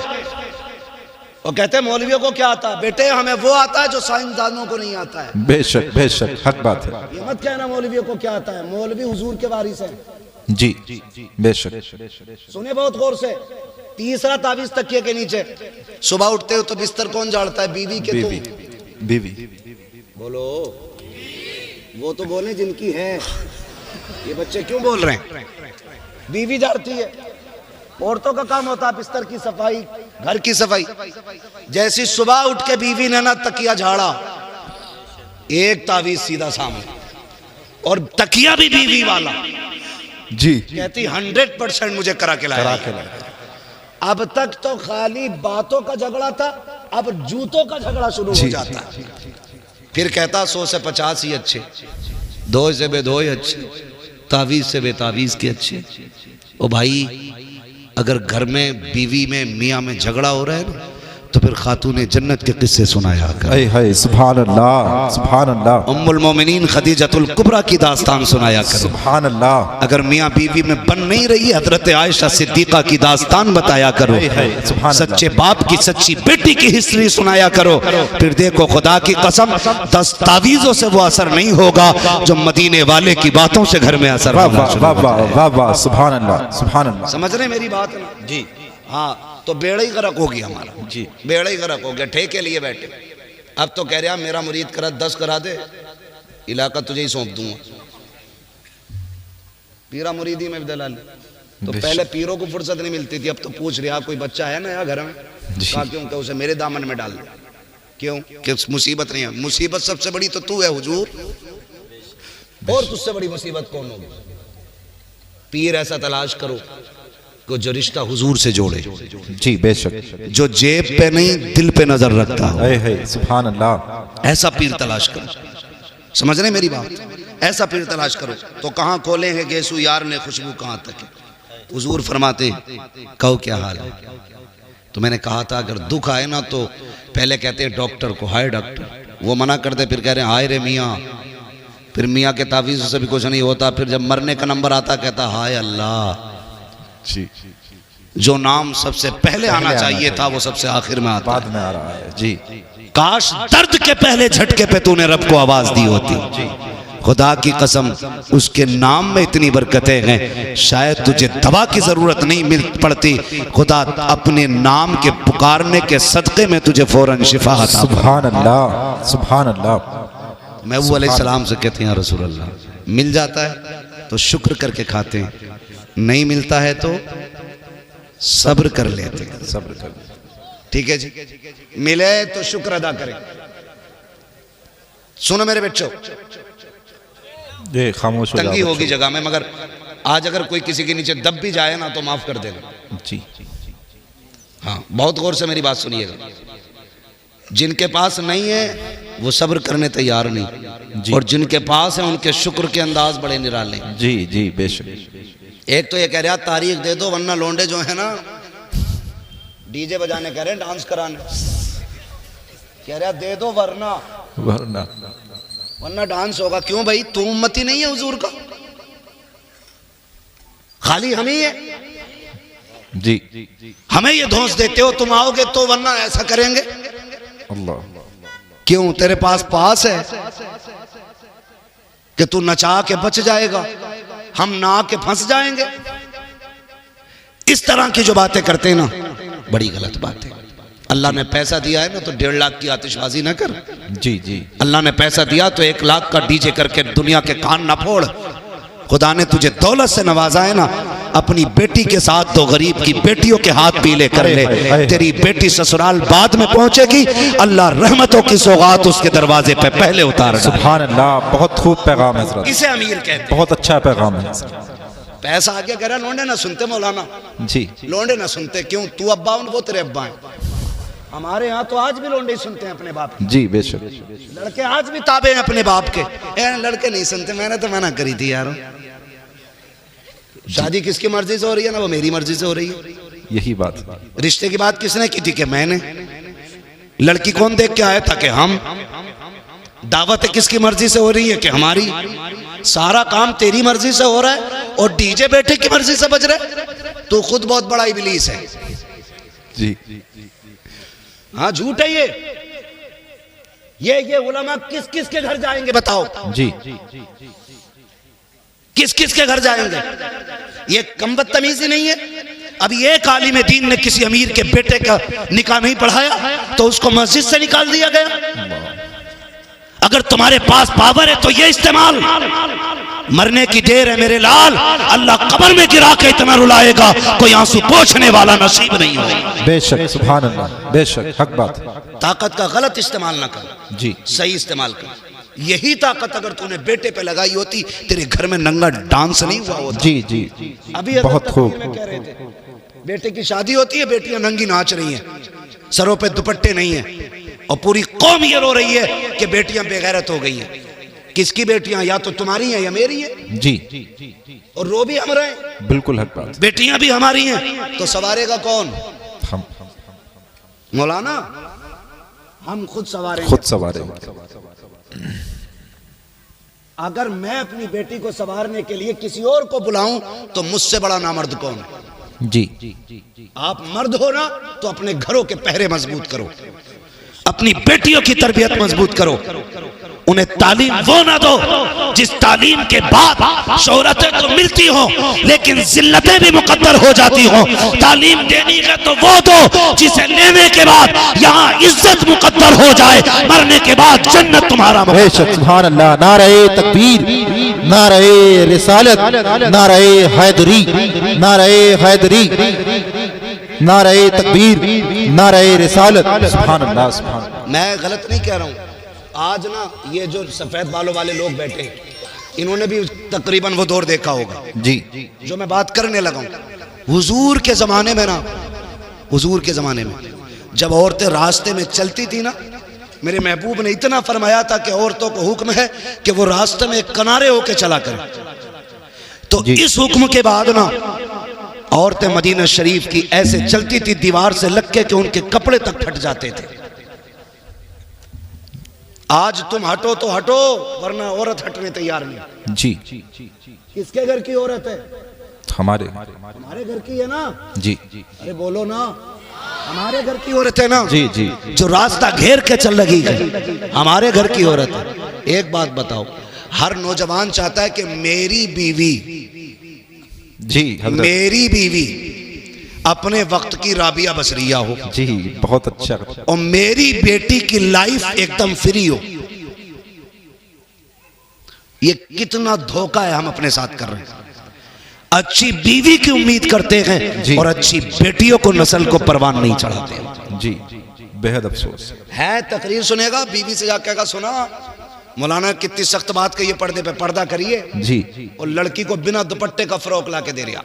और कहते हैं मौलवियों को क्या आता है? बेटे हमें वो आता है जो साइंसदानों को नहीं आता है। बेशक बेशक, हक बात है। ये मत कहना मौलवियों को क्या आता है, मौलवी हुजूर के वारिस हैं। जी बेशक। सुने बहुत गौर से। तीसरा तावीज़ तकिए के नीचे। सुबह उठते हो तो बिस्तर कौन झाड़ता है? बीवी के बीवी। तुम। बीवी बोलो, वो तो बोले जिनकी है। ये बच्चे क्यों बोल रहे हैं? बीवी झाड़ती है। औरतों का काम होता है बिस्तर की सफाई, घर की सफाई। जैसी सुबह उठ के बीवी ने ना तकिया झाड़ा, एक तावीज़ सीधा सामने, और तकिया भी बीवी वाला। जी। कहती 100% मुझे करा के लाया। अब तक तो खाली बातों का झगड़ा था, अब जूतों का झगड़ा शुरू हो जाता है। फिर कहता 100 से 50 ही अच्छे, 2 से बेदो ही अच्छे, तावीज़ से बेतावीज़ के अच्छे। ओ भाई, अगर घर में बीवी में मियाँ में झगड़ा हो रहा है ना, तो फिर खातून जन्नत के किस्से सुनाया कर। सुभान अल्लाह, सुभान अल्लाह। उम्मुल मोमिनीन खदीजतुल कुबरा की दास्तान सुनाया कर। सुभान अल्लाह। अगर मियाँ बीवी में बन नहीं रही, हजरत आयशा सिद्दीका की दास्तान बताया करो। सच्चे बाप की सच्ची बेटी की हिस्ट्री सुनाया करो। फिर देखो खुदा की कसम, 10 तावीज़ों से वो असर नहीं होगा जो मदीने वाले की बातों से घर में असर होगा। सुभान अल्लाह, सुभान अल्लाह। समझ रहे मेरी बात ना जी? हाँ, तो बेड़ा ही गर्क हो गया हमारा जी, बेड़ा ही गर्क हो गया। ठेके लिए बैठे, अब तो कह रहा मेरा मुरीद करा 10 करा दे, इलाका तुझे ही सौंप दूंगा। पीरा मुरीदी में भी दलाली। तो पहले पीरों को फुर्सत नहीं मिलती थी, अब तो पूछ रहा कोई बच्चा है ना यहाँ घर में, कहा क्यों, क्या उसे मेरे दामन में डाल दो, क्यों कि मुसीबत नहीं है। मुसीबत सबसे बड़ी तो तू है हुजूर, और तुझसे बड़ी मुसीबत कौन होगी। पीर ऐसा तलाश करो को जो रिश्ता हुजूर से जोड़े, जी बेशक, जो जेब पे नहीं दिल पे नजर रखता हो, सुभान अल्लाह, ऐसा पीर तलाश करो। समझ रहे मेरी बात, ऐसा पीर तलाश करो। तो कहाँ खोले हैं गेसू यार ने खुशबू कहाँ तक है। हुजूर फरमाते कहो क्या हाल है। तो मैंने कहा था अगर दुख आए ना तो पहले कहते हैं डॉक्टर को, हाय डॉक्टर, वो मना करते, फिर कह रहे हैं हाय रे मियाँ, फिर मियाँ के तावीज़ से भी कुछ नहीं होता, फिर जब मरने का नंबर आता कहता हाय अल्लाह। जी, जो नाम सबसे पहले आना चाहिए था वो सबसे आखिर में आता बाद में आ रहा है। जी, काश दर्द के पहले झटके पे तूने रब को आवाज दी होती। खुदा की कसम उसके नाम में इतनी बरकतें हैं, शायद तुझे दवा की जरूरत नहीं मिल पड़ती, खुदा अपने नाम के पुकारने के सदके में तुझे फौरन शिफा अता फरमाए। सुभान अल्लाह, सुभान अल्लाह। महबूब अलैहिस्सलाम से कहते हैं या रसूल अल्लाह, मिल जाता है तो शुक्र करके खाते हैं, नहीं मिलता है तो सब्र कर लेते हैं। सब्र कर, ठीक है जी, मिले तो शुक्र अदा करें। सुनो मेरे बच्चों, ये खामोश हो तंगी जाओ होगी जगह में, मगर आज अगर कोई किसी के नीचे दब भी जाए ना तो माफ कर देना। जी, हाँ, बहुत गौर से मेरी बात सुनिएगा। जिनके पास नहीं है वो सब्र करने तैयार नहीं, और जिनके पास है उनके शुक्र के अंदाज बड़े निराले। जी जी बेशक। एक तो ये कह रहा तारीख दे दो वरना लौंडे जो है ना डीजे बजाने कह रहे हैं, डांस कराने कह रहा दे दो वरना वरना डांस होगा। क्यों भाई, तू उम्मती नहीं है हुजूर का, खाली हम ही है। जी, हमें ये धौंस देते हो तुम आओगे तो वरना ऐसा करेंगे। अल्लाह, क्यों, तेरे पास है कि तू नचा के बच जाएगा, हम ना के फंस जाएंगे। इस तरह की जो बातें करते हैं ना, बड़ी गलत बात है। अल्लाह ने पैसा दिया है ना तो 1.5 लाख की आतिशबाजी ना कर। जी जी, अल्लाह ने पैसा दिया तो 1 लाख का डीजे करके दुनिया के कान ना फोड़। खुदा ने तुझे दौलत से नवाजा है ना, अपनी बेटी के साथ दो गरीब की बेटियों के हाथ पीले कर ले। तेरी बेटी ससुराल बाद में पहुंचेगी, अल्लाह रहमतों की सौगात उसके दरवाजे पे पहले उतार। सुभान अल्लाह, बहुत खूब पैगाम है हज़रत, इसे अमीर कहते हैं। बहुत अच्छा पैगाम है। पैसा आ गया, कह रहा लोंडे ना सुनते मौलाना, जी, लोंडे ना सुनते। क्यों, तू अब्बा वो तेरे अब्बा हैं। हमारे यहाँ तो आज भी लोंडे ही सुनते हैं अपने बाप की। जी बेशक, लड़के आज भी ताबे हैं अपने बाप के। लड़के नहीं सुनते, मैंने तो मना करी थी यार। शादी किसकी मर्जी से हो रही है ना, वो मेरी मर्जी से हो रही है। यही बात। रिश्ते की बात किसने की थी कि मैंने। लड़की कौन देख के आया था कि हम। दावत किसकी मर्जी से हो रही है कि हमारी। सारा काम तेरी मर्जी से हो रहा है और डीजे बेटे की मर्जी से बज रहा है। तू खुद बहुत बड़ा इबलीस है। जी, हाँ, झूठ है ये उलमा किस किस के घर जाएंगे बताओ। जी, किस किस के घर जाएंगे, ये कम बदतमीजी नहीं है। अभी एक आलिम दीन ने किसी अमीर के बेटे का निकाह नहीं पढ़ाया तो उसको मस्जिद से निकाल दिया गया। अगर तुम्हारे पास पावर है तो ये इस्तेमाल। मरने की देर है मेरे लाल, अल्लाह कब्र में गिरा के इतना रुलाएगा कोई आंसू पोंछने वाला नसीब नहीं होगा। बेशक, सुभान अल्लाह, बेशक, हक बात। ताकत का गलत इस्तेमाल ना कर, जी, सही इस्तेमाल कर। यही ताकत अगर तूने बेटे पे लगाई होती तेरे घर में नंगा डांस नहीं हुआ होता। जी जी, अभी बहुत खूब। कह रहे थे बेटे की शादी होती है, बेटियां नंगी नाच रही हैं, सरों पे दुपट्टे नहीं है, और पूरी कौम ये रो रही है कि बेटियां बेगैरत हो गई हैं। किसकी बेटियां, या तो तुम्हारी हैं या मेरी है। जी, और रो भी हम रहे हैं, बिल्कुल हक बात। बेटियां भी हमारी हैं, तो सवारेगा कौन? हम मौलाना, हम खुद सवारेंगे। खुद सवारे। अगर मैं अपनी बेटी को संवारने के लिए किसी और को बुलाऊं तो मुझसे बड़ा नामर्द कौन है? जी, आप मर्द हो ना तो अपने घरों के पहरे मजबूत करो, अपनी बेटियों की तरबियत मजबूत करो, उन्हें तालीम वो ना दो जिस तालीम के बाद शोहरतें तो मिलती हो लेकिन जिल्लतें भी मुकद्दर हो जाती हो। तालीम देनी है तो वो दो जिसे लेने के बाद यहाँ इज्जत मुकद्दर हो जाए, मरने के बाद जन्नत तुम्हारा। सुभान अल्लाह, नारे तकबीर, नारे रिसालत, नारे हैदरी, नारे हैदरी, नारे तकबीर, नारे रिसालत। सुभान अल्लाह, सुभान अल्लाह। मैं गलत नहीं कह रहा हूँ। आज ना ये जो सफेद बालों वाले लोग बैठे हैं, इन्होंने भी तकरीबन वो दौर देखा होगा जी जो मैं बात करने लगा हूँ। हुजूर के जमाने में ना, हुजूर के जमाने में जब औरतें रास्ते में चलती थी ना, मेरे महबूब ने इतना फरमाया था कि औरतों को हुक्म है कि वो रास्ते में किनारे होके चला करें। तो इस हुक्म के बाद ना औरतें मदीना शरीफ की ऐसे चलती थी दीवार से लग के कि उनके कपड़े तक फट जाते थे। आज तुम हटो तो हटो, वरना औरत हटने तैयार नहीं। जी किसके घर की औरत है? हमारे घर की है ना जी। अरे बोलो ना, हमारे घर की औरत है ना जी जी। जो रास्ता घेर के चल रही है, हमारे घर की औरत है। एक बात बताओ, हर नौजवान चाहता है कि मेरी बीवी, जी मेरी बीवी अपने वक्त की राबिया बसरिया हो जी, बहुत अच्छा। और मेरी बेटी की लाइफ एकदम फ्री हो। ये कितना धोखा है हम अपने साथ कर रहे हैं। अच्छी बीवी की उम्मीद करते हैं और अच्छी बेटियों को नस्ल को परवान नहीं चढ़ाते। जी, बेहद अफसोस है। तकरीर सुनेगा, बीवी से जाकर कहेगा सुना मौलाना कितनी सख्त बात कही है, पर्दे पे पर्दा करिए जी, और लड़की को बिना दुपट्टे का फ्रॉक ला के दे रहा।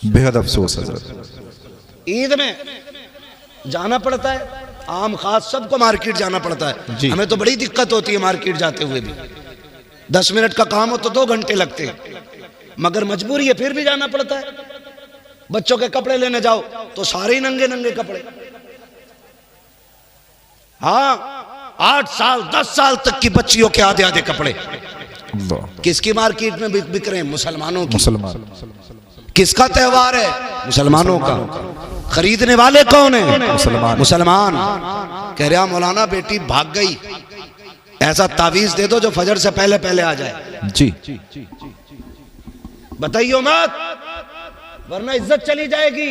बेहद अफसोस हज़रत। ईद में जाना पड़ता है, आम खास सबको मार्केट जाना पड़ता है। हमें तो बड़ी दिक्कत होती है मार्केट जाते हुए भी। 10 मिनट का काम हो तो 2 घंटे लगते हैं, मगर मजबूरी है फिर भी जाना पड़ता है। बच्चों के कपड़े लेने जाओ तो सारे ही नंगे नंगे कपड़े। हाँ, 8 साल 10 साल तक की बच्चियों के आधे आधे कपड़े। किसकी मार्केट में बिक रहे हैं? मुसलमानों की। मुसलमान। किसका त्योहार है? मुसलमानों का। खरीदने वाले कौन है? मुसलमान। मुसलमान। कह रहा मौलाना बेटी भाग गई, ऐसा तावीज दे दो जो फजर से पहले पहले आ जाए। जी, बताइयो मत, वरना इज्जत चली जाएगी।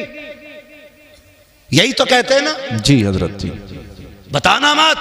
यही तो कहते हैं ना। जी हजरत जी। बताना मत,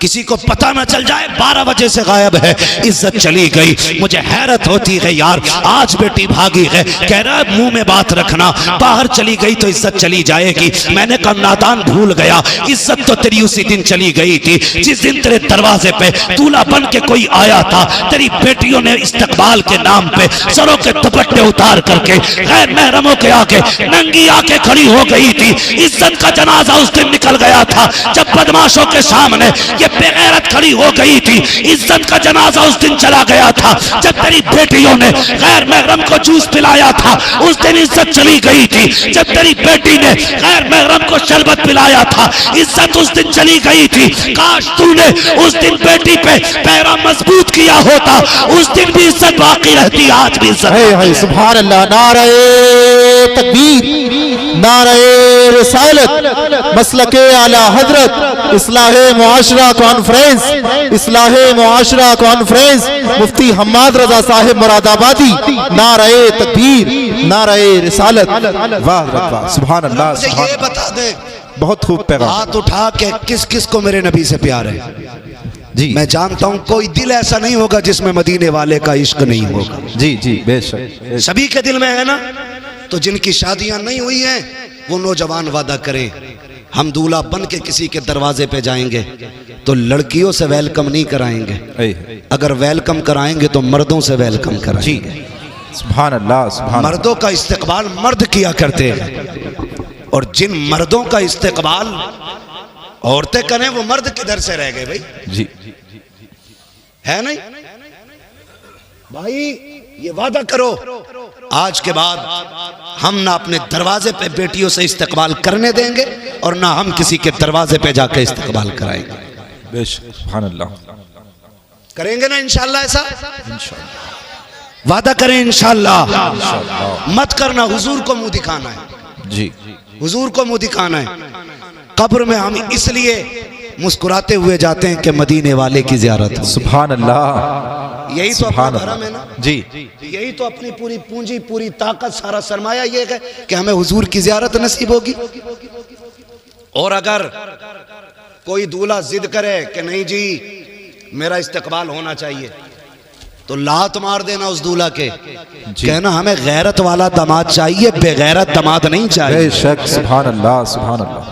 किसी को पता ना चल जाए 12 बजे से गायब है, इज्जत चली गई। मुझे हैरत होती है यार, आज बेटी भागी है, कह रहा है मुंह में बात रखना, बाहर चली गई तो इज्जत चली जाएगी। मैंने कहा नादान भूल गया, इज्जत तो तेरी उसी दिन चली गई थी जिस दिन तेरे दरवाजे पे दूल्हा बन के कोई आया था। तेरी बेटियों ने इस्तकबाल के नाम पे सरों के दुपट्टे उतार करके गैर महरमों के आगे नंगी आके खड़ी हो गई थी। इज्जत का जनाजा उस दिन निकल गया था जब बदमाशों के सामने बेगैरत खड़ी हो गई थी। इज्जत का जनाजा उस दिन चला गया था जब तेरी बेटियों ने गैर महरम को जूस पिलाया था। उस दिन इज्जत चली गई थी जब तेरी बेटी ने गैर महरम को शरबत पिलाया था। इज्जत उस दिन चली गई थी। काश तूने उस दिन बेटी पे पैरा मजबूत किया होता, उस दिन भी इज्जत बाकी रहती, आज भी इज्जत। है सुभान अल्लाह। नारे तकबीर, नारे रिसालत, मसलके आला हजरत, इस्लाहे मुआशरा कॉन्फ्रेंस, इस्लाहे मुआशरा कॉन्फ्रेंस, मुफ्ती हम्माद रजा साहिब मुरादाबादी। नारे तकबीर, नारे रिसालत। वाह वाह, सुभान अल्लाह। मुझे ये बता दे, बहुत खूब पैगाम। हाथ उठा के किस किस को मेरे नबी से प्यार है? जी, मैं जानता हूं कोई दिल ऐसा नहीं होगा जिसमें मदीने वाले का इश्क नहीं होगा। जी जी, बेशक। सभी के दिल में है ना। तो जिनकी शादियां नहीं हुई हैं वो नौजवान वादा करें, हम दूल्हा बन के किसी के दरवाजे पे जाएंगे तो लड़कियों से वेलकम नहीं कराएंगे, अगर वेलकम कराएंगे तो मर्दों से वेलकम कराएंगे। सुभान अल्लाह, सुभान। मर्दों का इस्तेकबाल मर्द किया करते हैं, और जिन मर्दों का इस्तेकबाल औरतें करें वो मर्द किधर से रह गए भाई? जी, है नहीं भाई? ये वादा करो आज के बाद हम ना अपने दरवाजे पे बेटियों से इस्तेकबाल करने देंगे और ना हम किसी के दरवाजे पे जाकर इस्तेकबाल कराएंगे। बेशक, सुभान अल्लाह। करेंगे ना इंशाल्लाह? ऐसा वादा करें इंशाल्लाह। मत करना, हुजूर को मुंह दिखाना है। जी, हुजूर को मुंह दिखाना है। कब्र में हम इसलिए मुस्कुराते हुए जाते हैं कि मदीने वाले की ज़ियारत हो। सुभान अल्लाह। यही तो अपना धर्म है ना जी। यही तो अपनी पूरी पूंजी, पूरी ताकत, सारा सरमाया ये है कि हमें हुजूर की ज़ियारत नसीब होगी। और अगर कोई दूल्हा जिद करे कि नहीं जी मेरा इस्तकबाल होना चाहिए, तो लात मार देना उस दूल्हा के, कहना हमें गैरत वाला दामाद चाहिए, बेगैरत दामाद नहीं चाहिए। बेशक, सुभान अल्लाह, सुभान अल्लाह।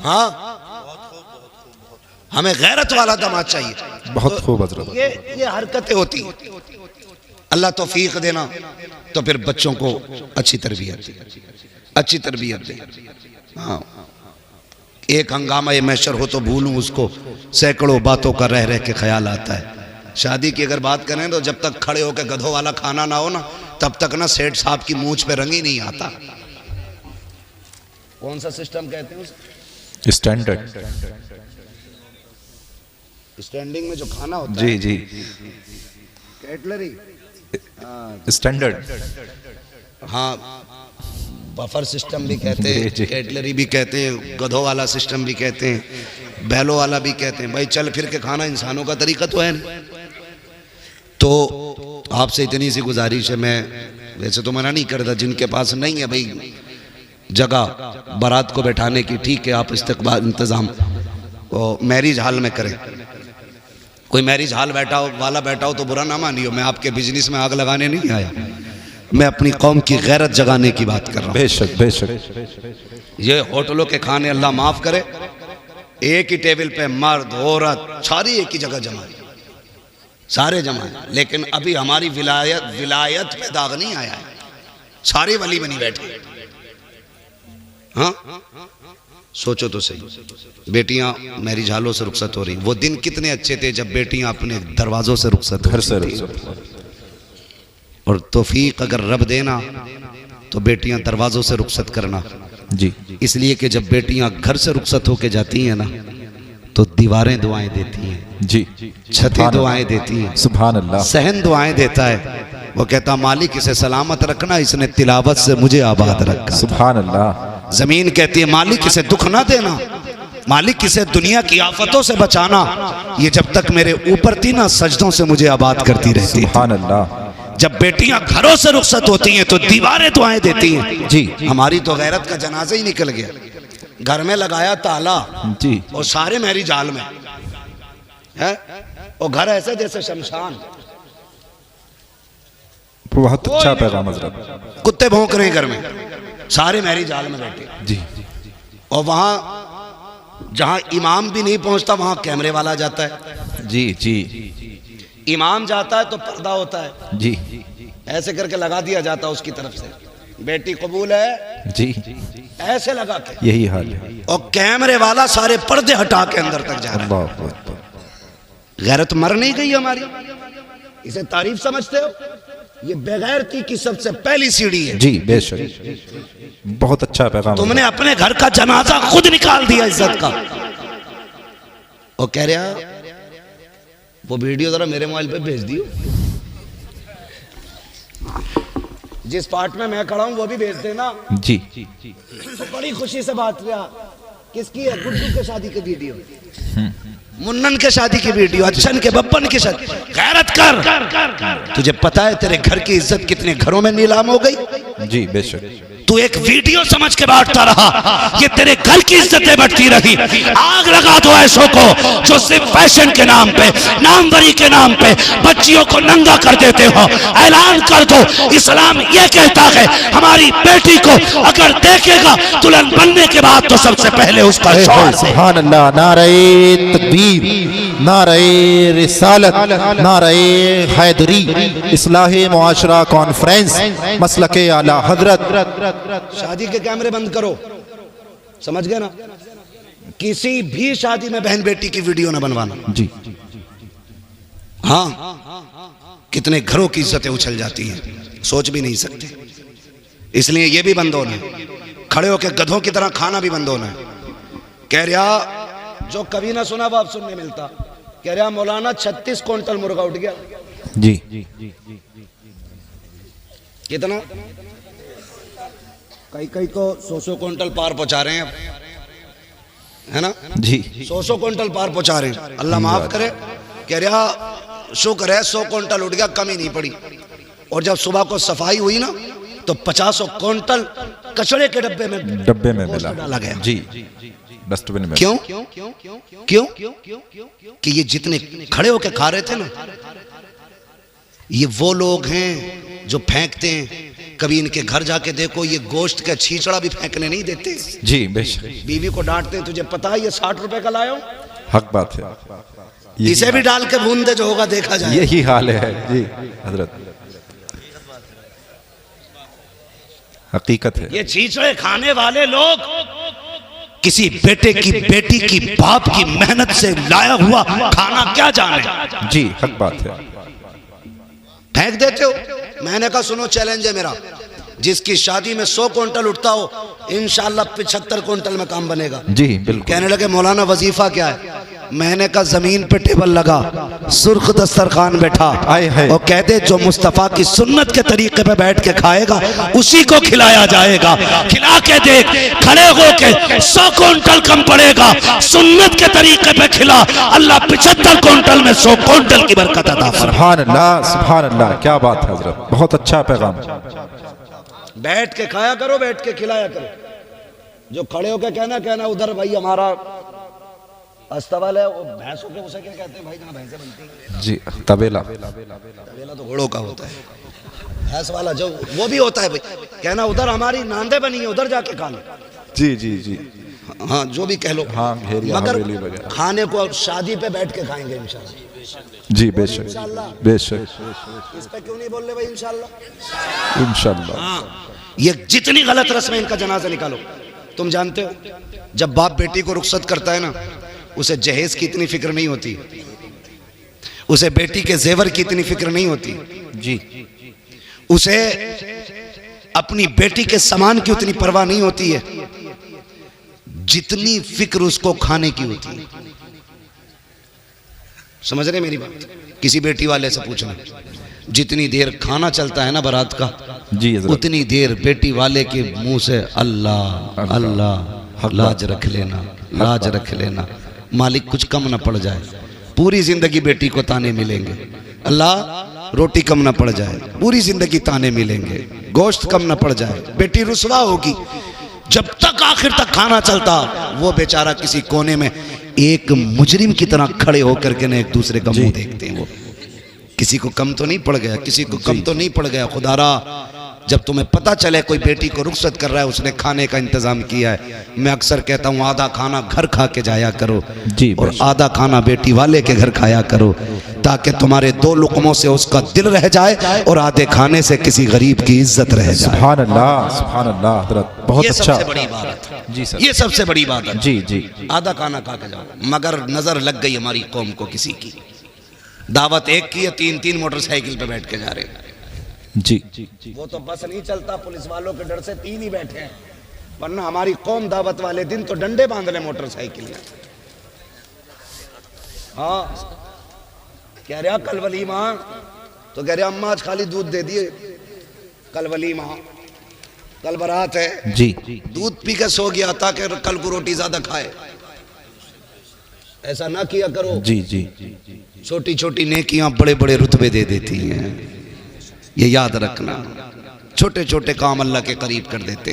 हाँ, हमें गैरत वाला दामाद चाहिए। बहुत खूब हजरत। ये हरकतें होती हैं। अल्लाह तौफीक देना, तो फिर बच्चों को अच्छी तरबियत दे। हाँ, एक हंगामा ये मैशर हो तो भूलूं उसको, सैकड़ों बातों का रह रह के ख्याल आता है। शादी की अगर बात करें तो जब तक खड़े होकर गधों वाला खाना ना हो ना, तब तक ना सेठ साहब की मूंछ पे रंग ही नहीं आता। कौन सा सिस्टम कहते हैं उसे? स्टैंडर्ड। स्टैंडिंग में जो खाना होता जी है, जी, कैटलरी, स्टैंडर्ड। हाँ, बफर सिस्टम भी कहते हैं, कैटलरी भी कहते हैं, गधों वाला सिस्टम भी कहते हैं, बैलों वाला भी कहते हैं। भाई चल फिर के खाना इंसानों का तरीका तो है नहीं। तो आपसे इतनी सी गुजारिश है, मैं वैसे तो मना नहीं करता, जिनके पास नहीं है भाई जगह बारात को बैठाने की, ठीक है, आप इस्तकबाल इंतज़ाम मैरिज हॉल में करें। कोई मैरिज हॉल वाला बैठा हो तो बुरा ना मानियो, मैं आपके बिजनेस में आग लगाने नहीं आया, मैं अपनी कौम की गैरत जगाने की बात कर रहा हूँ। बेशक बेशक। ये होटलों के खाने अल्लाह माफ करे, एक ही टेबल पे मर्द औरत सारी एक ही जगह जमा है, सारे जमा है, लेकिन अभी हमारी विलायत पे दाग नहीं आया है, सारे वली बनी बैठे। हाँ, सोचो तो सही, बेटियां मैरिज हॉलों से रुखसत हो रही। वो दिन कितने अच्छे थे जब बेटियां अपने दरवाजों से रुखसत, घर से रुखसत। और तौफीक अगर रब देना तो बेटियां दरवाजों से रुखसत करना जी, इसलिए कि जब बेटियां घर से रुखसत होके जाती हैं ना, तो दीवारें दुआएं देती हैं जी, छतें दुआएं देती हैं, सुभान अल्लाह, सहन दुआएं देता है। वो कहता मालिक इसे सलामत रखना, इसने तिलावत से मुझे आबाद रखा। सुभान अल्लाह। जमीन कहती है मालिक इसे दुख ना देना, मालिक इसे दुनिया की आफतों से बचाना, ये जब तक मेरे ऊपर थी ना सजदों से मुझे आबाद करती रहती। सुभान अल्लाह। जब बेटियां घरों से रुखसत होती हैं तो दीवारें दुआएं देती हैं। जी, हमारी तो गैरत का जनाजा ही निकल गया, घर में लगाया ताला जी, और सारे मैरिज हॉल में है, और घर ऐसे जैसे शमशान। बहुत अच्छा पैगाम हजरत। कुत्ते भौंक रहे हैं घर में, सारे मैरिज हॉल में बैठे जी, और वहां जहां इमाम भी नहीं पहुंचता वहां कैमरे वाला जाता है। जी जी, इमाम जाता है तो पर्दा होता है, जी, ऐसे करके लगा दिया जाता है उसकी तरफ से, बेटी कबूल है जी, ऐसे लगा के, यही हाल है। और कैमरे वाला सारे पर्दे हटा के अंदर तक जा रहा है। अल्लाह अकबर। गैरत मर नहीं गई हमारी, इसे तारीफ समझते हो? ये बेगैरती की सबसे पहली सीढ़ी है। जी बेशक, बहुत अच्छा पैगाम। तुमने अपने घर का जनाजा खुद निकाल दिया इज्जत का। और कह रहा वो वीडियो जरा मेरे मोबाइल पे भेज दियो, जिस पार्ट में मैं खड़ा हूं वो भी भेज देना। जी, तो बड़ी खुशी से बात किया, किसकी है? गुड्डू के शादी की वीडियो, मुन्नन के शादी की वीडियो, अच्छन के बब्बन की शादी। गैरत कर, तुझे पता है तेरे घर की इज्जत कितने घरों में नीलाम हो गई? जी बेशक। तू एक वीडियो समझ के बांटता रहा, ये तेरे घर की इज्जतें बढ़ती रही। आग लगा दो ऐसों को जो सिर्फ फैशन के नाम पे, नामवरी के नाम पे बच्चियों को नंगा कर देते हो। ऐलान कर दो, इस्लाम ये कहता है हमारी बेटी को अगर देखेगा दुल्हन बनने के बाद तो सबसे पहले उसका शौहर से। सुभान अल्लाह। नारे तकबीर, नारे रिसालत, नारे हैदरी, इस्लाहे मुआशरा कॉन्फ्रेंस, मसलके आला हजरत। शादी के कैमरे बंद करो, समझ गए ना? किसी भी शादी में बहन बेटी की वीडियो ना बनवाना। जी, हाँ, कितने घरों की इज्जतें उछल जाती हैं, सोच भी नहीं सकते। इसलिए ये भी बंद होना है, खड़े होकर गधों की तरह खाना भी बंद होना है। कह रहा जो कभी ना सुना वो अब सुनने मिलता, कह रहा मौलाना 36 क्विंटल मुर्गा उठ गया। जी, कितना? कई को 100 क्विंटल पार पहुंचा रहे हैं, है ना? जी, 100 क्विंटल पार पहुंचा रहे हैं। अल्लाह माफ करे। कह रहा शुक्र है 100 क्विंटल उठ गया, कमी नहीं पड़ी। और जब सुबह को सफाई हुई ना तो 50 क्विंटल कचड़े के डब्बे में मिला, डाला गया। जी, डस्टबिन में। क्यों? क्यों? कि ये जितने खड़े होके खा रहे थे ना, ये वो लोग हैं जो फेंकते हैं। कभी इनके घर जाके देखो, ये गोश्त का छींचड़ा भी फेंकने नहीं देते। जी बेशक, बीवी को डांटते हैं, तुझे पता है ये 60 रुपए का लाया हूं, हक बात है। इसे भी डाल के भून दे, जो होगा देखा जाए। यही हाल है जी हजरत, हकीकत है। ये छींचड़े खाने वाले लोग किसी बेटे की, बेटी की, बाप की मेहनत से लाया हुआ खाना क्या जाने। जी हक बात है। फेंक देते हो। मैंने कहा सुनो, चैलेंज है मेरा, जिसकी शादी में 100 क्विंटल उठता हो, इंशाल्लाह 75 क्विंटल में काम बनेगा। जी बिल्कुल। कहने लगे मौलाना वजीफा क्या है? मैंने कहा जमीन पे टेबल लगा, सुर्ख दस्तरखान बैठा, और कहते जो मुस्तफा की सुन्नत के तरीके पे बैठ के खाएगा उसी को खिलाया जाएगा। खिला के देख, खड़े होके 100 क्विंटल कम पड़ेगा, सुन्नत के तरीके पे खिला, अल्लाह 75 क्विंटल में 100 क्विंटल की बरकत अता फरमाए। सुभान अल्लाह, सुभान अल्लाह, क्या बात है हजरत, बहुत अच्छा पैगाम। बैठ के खाया करो, बैठ के खिलाया करो। जो खड़े होके कहना उधर भाई हमारा अस्तबल है, वो भैंसों के उसे क्या कहते हैं भाई, जहाँ भैंसें बनती हैं? जी तबेला। तबेला तो घोड़ों का होता है, भैंस वाला जो वो भी होता है भाई। कहना उधर हमारी नांदे बनी है, उधर जाके खा लो। जी जी जी, हाँ जो भी कह लो, हाँ घेरिया मगर हवेली वगैरह। खाने को शादी पे बैठ के खाएंगे इंशाल्लाह। जी बेशक बेशक। इस पे क्यों नहीं बोल रहे भाई इंशाल्लाह? इंशाल्लाह। हाँ, ये जितनी गलत रस्म है इनका जनाजा निकालो। तुम जानते हो जब बाप बेटी को रुखसत करता है ना, उसे जहेज की इतनी फिक्र नहीं होती, उसे बेटी के जेवर की इतनी फिक्र नहीं होती जी, उसे अपनी बेटी के सामान की उतनी परवाह नहीं होती है जितनी फिक्र उसको खाने की होती है। समझ रहे मेरी बात? किसी बेटी वाले से पूछना, जितनी देर खाना चलता है ना बारात का, जी उतनी देर बेटी वाले के मुंह से अल्लाह अल्लाह, लाज रख लेना, लाज रख लेना, मालिक कुछ कम ना पड़ जाए। पूरी जिंदगी बेटी को ताने मिलेंगे, अल्लाह रोटी कम ना पड़ जाए, पूरी जिंदगी ताने मिलेंगे, गोश्त कम ना पड़ जाए। बेटी रुसवा होगी जब तक आखिर तक खाना चलता। वो बेचारा किसी कोने में एक मुजरिम की तरह खड़े होकर के ना एक दूसरे का मुंह देखते हैं। वो किसी को कम तो नहीं पड़ गया, किसी को कम तो नहीं पड़ गया। खुदारा जब तुम्हें पता चले कोई बेटी को रुखसत कर रहा है, उसने खाने का इंतजाम किया है, मैं अक्सर कहता हूँ आधा खाना घर खा के जाया करो जी, और आधा खाना बेटी वाले के घर खाया करो, ताकि तुम्हारे 2 लुक़मों से उसका दिल रह जाए और आधे खाने से किसी गरीब की इज्जत रह जाए। सुभान अल्लाह, सुभान अल्लाह हजरत, बहुत अच्छा। सबसे बड़ी बात है जी सर, ये सबसे बड़ी बात है। जी जी, आधा खाना खा के जाओ। मगर नजर लग गई हमारी कौम को, किसी की दावत एक की है, 3-3 मोटरसाइकिल पे बैठ के जा रहे हैं। जी, वो तो बस नहीं चलता, पुलिस वालों के डर से 3 ही बैठे हैं, वरना हमारी कौम दावत वाले दिन तो डंडे बांध ले मोटरसाइकिल में। हाँ कह रहा कल वलीमा, तो कह रहा अम्मा आज खाली दूध दे दिए, कल वलीमा, कल बारात है जी, दूध पी के सो गया ताकि कल को रोटी ज्यादा खाए। ऐसा ना किया करो। जी जी, छोटी छोटी नेकियां बड़े बड़े रुतबे दे देती हैं, ये याद रखना। छोटे छोटे काम अल्लाह के करीब कर देते।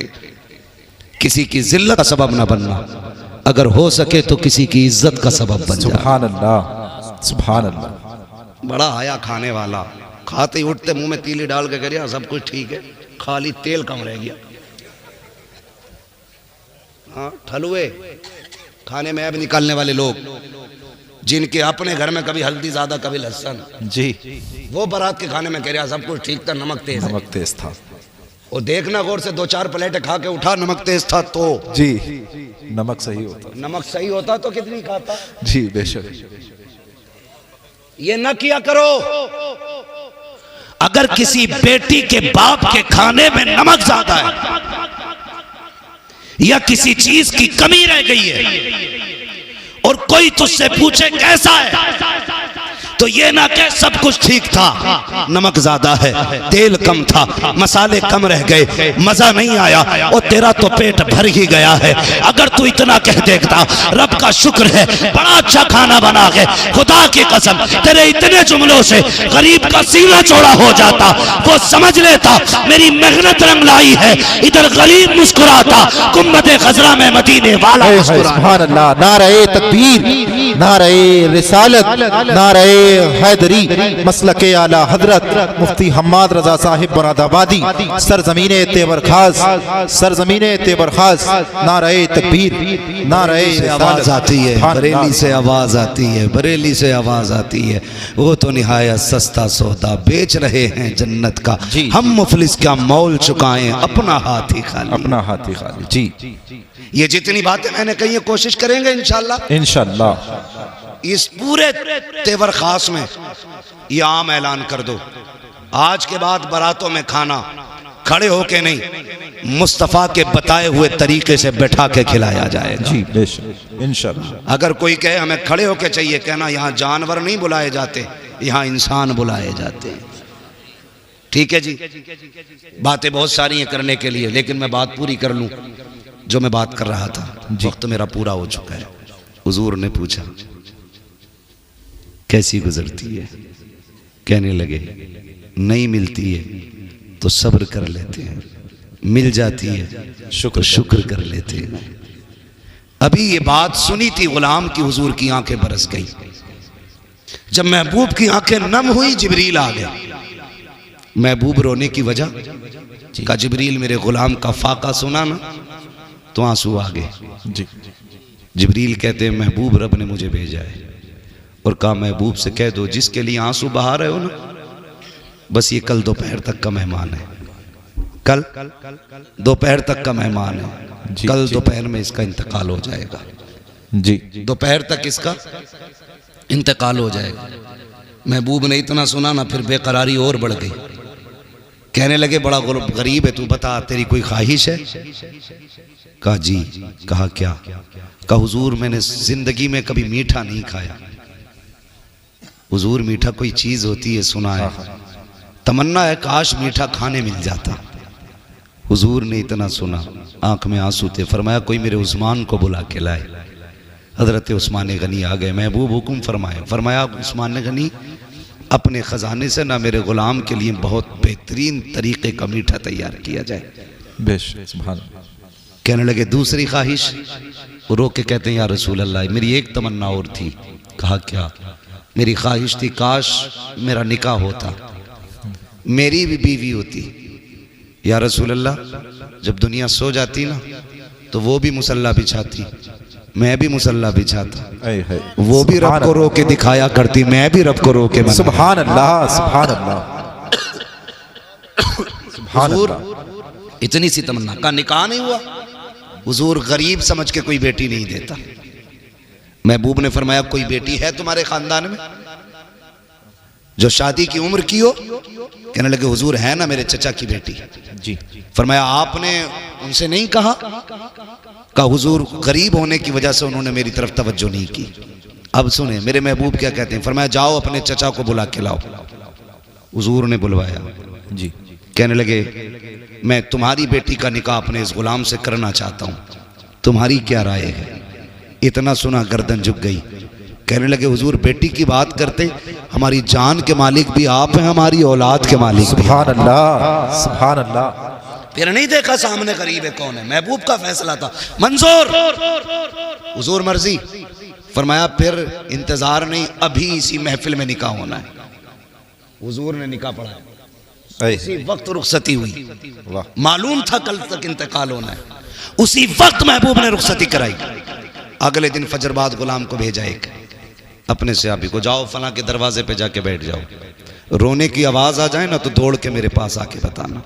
किसी की जिल्लत का सबब ना बनना, अगर हो सके तो किसी की इज्जत का सबब बन जा। सुभान अल्लाह, सुभान अल्लाह। बड़ा आया खाने वाला, खाते ही उठते मुंह में तीली डाल के कह रहा सब कुछ ठीक है, खाली तेल कम रह गया। हाँ ठलुए खाने में ऐब निकालने वाले लोग, जिनके अपने घर में कभी हल्दी ज्यादा कभी लहसुन, जी, वो बारात के खाने में कह रहा सब कुछ ठीक था, नमक तेज है। नमक तेज था। और देखना गौर से 2-4 प्लेटें खा के उठा, नमक तेज था तो जी, नमक सही होता। नमक सही होता तो कितनी खाता। जी बेशक। ये न किया करो। अगर किसी बेटी के बाप के खाने में नमक ज्यादा है या किसी चीज की कमी रह गई है और कोई तुझसे पूछे कैसा है, तो ये ना कह सब कुछ ठीक था, नमक ज्यादा है, तेल कम था, मसाले कम रह गए, मजा नहीं आया, और तेरा तो पेट भर ही गया है। अगर तू इतना कह देखता रब का शुक्र है बड़ा अच्छा खाना बना के, खुदा की कसम तेरे इतने जुमलों से गरीब का सीना चौड़ा हो जाता, वो समझ लेता मेरी मेहनत रंग लाई है। इधर गरीब मुस्कुराता, गुम्बद खजरा में मदीने वाला मुस्कुराता। सुभान अल्लाह, नारे तकबीर, नारे रिसालत, नारे हैदरी, मसलके आला हजरत मुफ्ती हम्माद रजा साहिब मुरादाबादी, सरजमीने तेवर खास, सरजमीने तेवर खास, नारे तकबीर, नारे आवाज आती है, बरेली से आवाज आती है, बरेली से आवाज आती है। वो तो निहायत सस्ता सौदा बेच रहे हैं जन्नत का, हम मुफलिस क्या मौल चुकाएं अपना हाथ ही खाली, अपना हाथ ही खाली। जी ये जितनी बातें मैंने कही है कोशिश करेंगे इंशाल्लाह। इंशाल्लाह इस पूरे तेवर खास में ये आम ऐलान कर दो, आज के बाद बारातों में खाना खड़े होके नहीं, मुस्तफ़ा के बताए हुए तरीके से बैठा के खिलाया जाएगा। जी बेशक इंशाल्लाह। अगर कोई कहे हमें खड़े होके चाहिए, कहना यहाँ जानवर नहीं बुलाए जाते, यहाँ इंसान बुलाए जाते हैं। ठीक है जी, बातें बहुत सारी हैं करने के लिए, लेकिन मैं बात पूरी कर लूं जो मैं बात कर रहा था। वक्त मेरा पूरा हो चुका है। हुजूर ने पूछा कैसी गुजरती है, कहने लगे नहीं मिलती है तो सब्र कर लेते हैं, मिल जाती है शुक्र कर लेते हैं। अभी ये बात सुनी थी गुलाम की, हुजूर की आंखें बरस गई। जब महबूब की आंखें नम हुई, जिब्रील आ गया। महबूब रोने की वजह का, जिब्रील मेरे गुलाम का फाका सुना ना तो आंसू आ गए। जी जिब्रील कहते हैं महबूब रब ने मुझे भेजा है और कहा महबूब से कह दो जिसके लिए आंसू बहा रहे हो ना, बस ये कल दोपहर तक का मेहमान है, कल दोपहर तक का मेहमान है, कल दोपहर में इसका इंतकाल हो जाएगा। जी दोपहर तक इसका इंतकाल हो जाएगा। महबूब ने इतना सुना ना, फिर बेकरारी और बढ़ गई। कहने लगे बड़ा गरीब है तू, बता तेरी कोई ख्वाहिश है? कहा जी। कहा क्या? कहा हुजूर मैंने जिंदगी में कभी मीठा नहीं खाया। हुजूर मीठा कोई चीज होती है सुना है, तमन्ना है काश मीठा खाने मिल जाता। हुजूर ने इतना सुना, आंख में आंसू थे। फरमाया कोई मेरे उस्मान को बुला के लाए। हजरत उस्मान गनी आ गए। महबूब हुक्म फरमाए। फरमाया उस्मान गनी अपने ख़जाने से ना मेरे ग़ुलाम के लिए बहुत बेहतरीन तरीक़े का मीठा तैयार किया जाए। बेशक सुभान। कहने लगे दूसरी ख्वाहिश? वो रो के कहते हैं या रसूल अल्लाह मेरी एक तमन्ना और थी। कहा क्या? मेरी ख्वाहिश थी काश मेरा निकाह होता, मेरी भी बीवी होती। या रसूल अल्लाह जब दुनिया सो जाती ना तो वो भी मुसल्ला बिछाती, मैं भी मुसल्ला बिछाता, वो भी रब को रो के दिखाया करती, मैं भी रब को रो के। सुभान अल्लाह सुभान अल्लाह सुभान अल्लाह। इतनी सी तमन्ना का निकाह नहीं हुआ। हुजूर गरीब समझ के कोई बेटी नहीं देता। महबूब ने फरमाया कोई बेटी है तुम्हारे खानदान में जो शादी की उम्र की हो? कहने लगे हुजूर है ना मेरे चचा की बेटी। जी। फरमाया आपने उनसे नहीं कहा? कहा हुजूर गरीब होने की वजह से उन्होंने मेरी तरफ तवज्जो नहीं की। अब सुने मेरे महबूब क्या कहते हैं। फरमाया जाओ अपने चचा को बुला के लाओ। हुजूर ने बुलवाया। जी। कहने लगे मैं तुम्हारी बेटी का निकाह अपने इस गुलाम से करना चाहता हूँ, तुम्हारी क्या राय है? इतना सुना गर्दन झुक गई। कहने लगे हुजूर बेटी की बात करते, हमारी जान के मालिक भी आप हैं, हमारी औलाद के मालिक। सुभान अल्लाह सुभान अल्लाह। फिर नहीं देखा सामने गरीब है कौन है, महबूब का फैसला था मंजूर, हुजूर मर्जी। फरमाया फिर इंतजार नहीं, अभी इसी महफिल में निकाह होना है। हुजूर ने निकाह पढ़ाया, इसी वक्त रुखसती हुई। मालूम था कल तक इंतकाल होना है, उसी वक्त महबूब ने रुखसती कराई। अगले दिन फजर बाद गुलाम को भेजा एक अपने सहाबी को, जाओ फला के दरवाजे पे जाके बैठ जाओ, रोने की आवाज आ जाए ना तो दौड़ के मेरे पास आके बताना।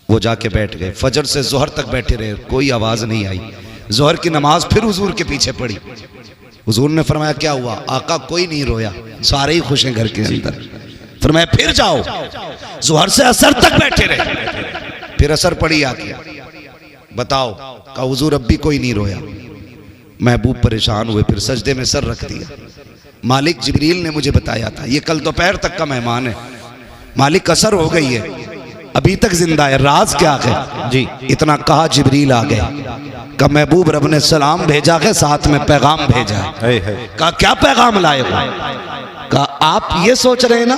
वो जाके बैठ गए। फजर से जोहर तक बैठे रहे, कोई आवाज नहीं आई। जोहर की नमाज फिर हुजूर के पीछे पड़ी। हुजूर ने फरमाया क्या हुआ? आका कोई नहीं रोया, सारे ही खुश हैं घर के अंदर। फरमाया फिर जाओ। जोहर से असर तक बैठे रहे, फिर असर पड़ी आके, बताओ। कहा हुजूर अब भी कोई नहीं रोया। महबूब परेशान हुए, फिर सजदे में सर रख दिया। मालिक जिब्रील ने मुझे बताया था ये कल दोपहर तक का मेहमान है, मालिक असर हो गई है, अभी तक जिंदा है, राज क्या है? जी। इतना कहा जिब्रील आ गया। कहा महबूब रब ने सलाम भेजा है, साथ में पैगाम भेजा है। कहा क्या पैगाम लाए हो? कहा आप ये सोच रहे हैं ना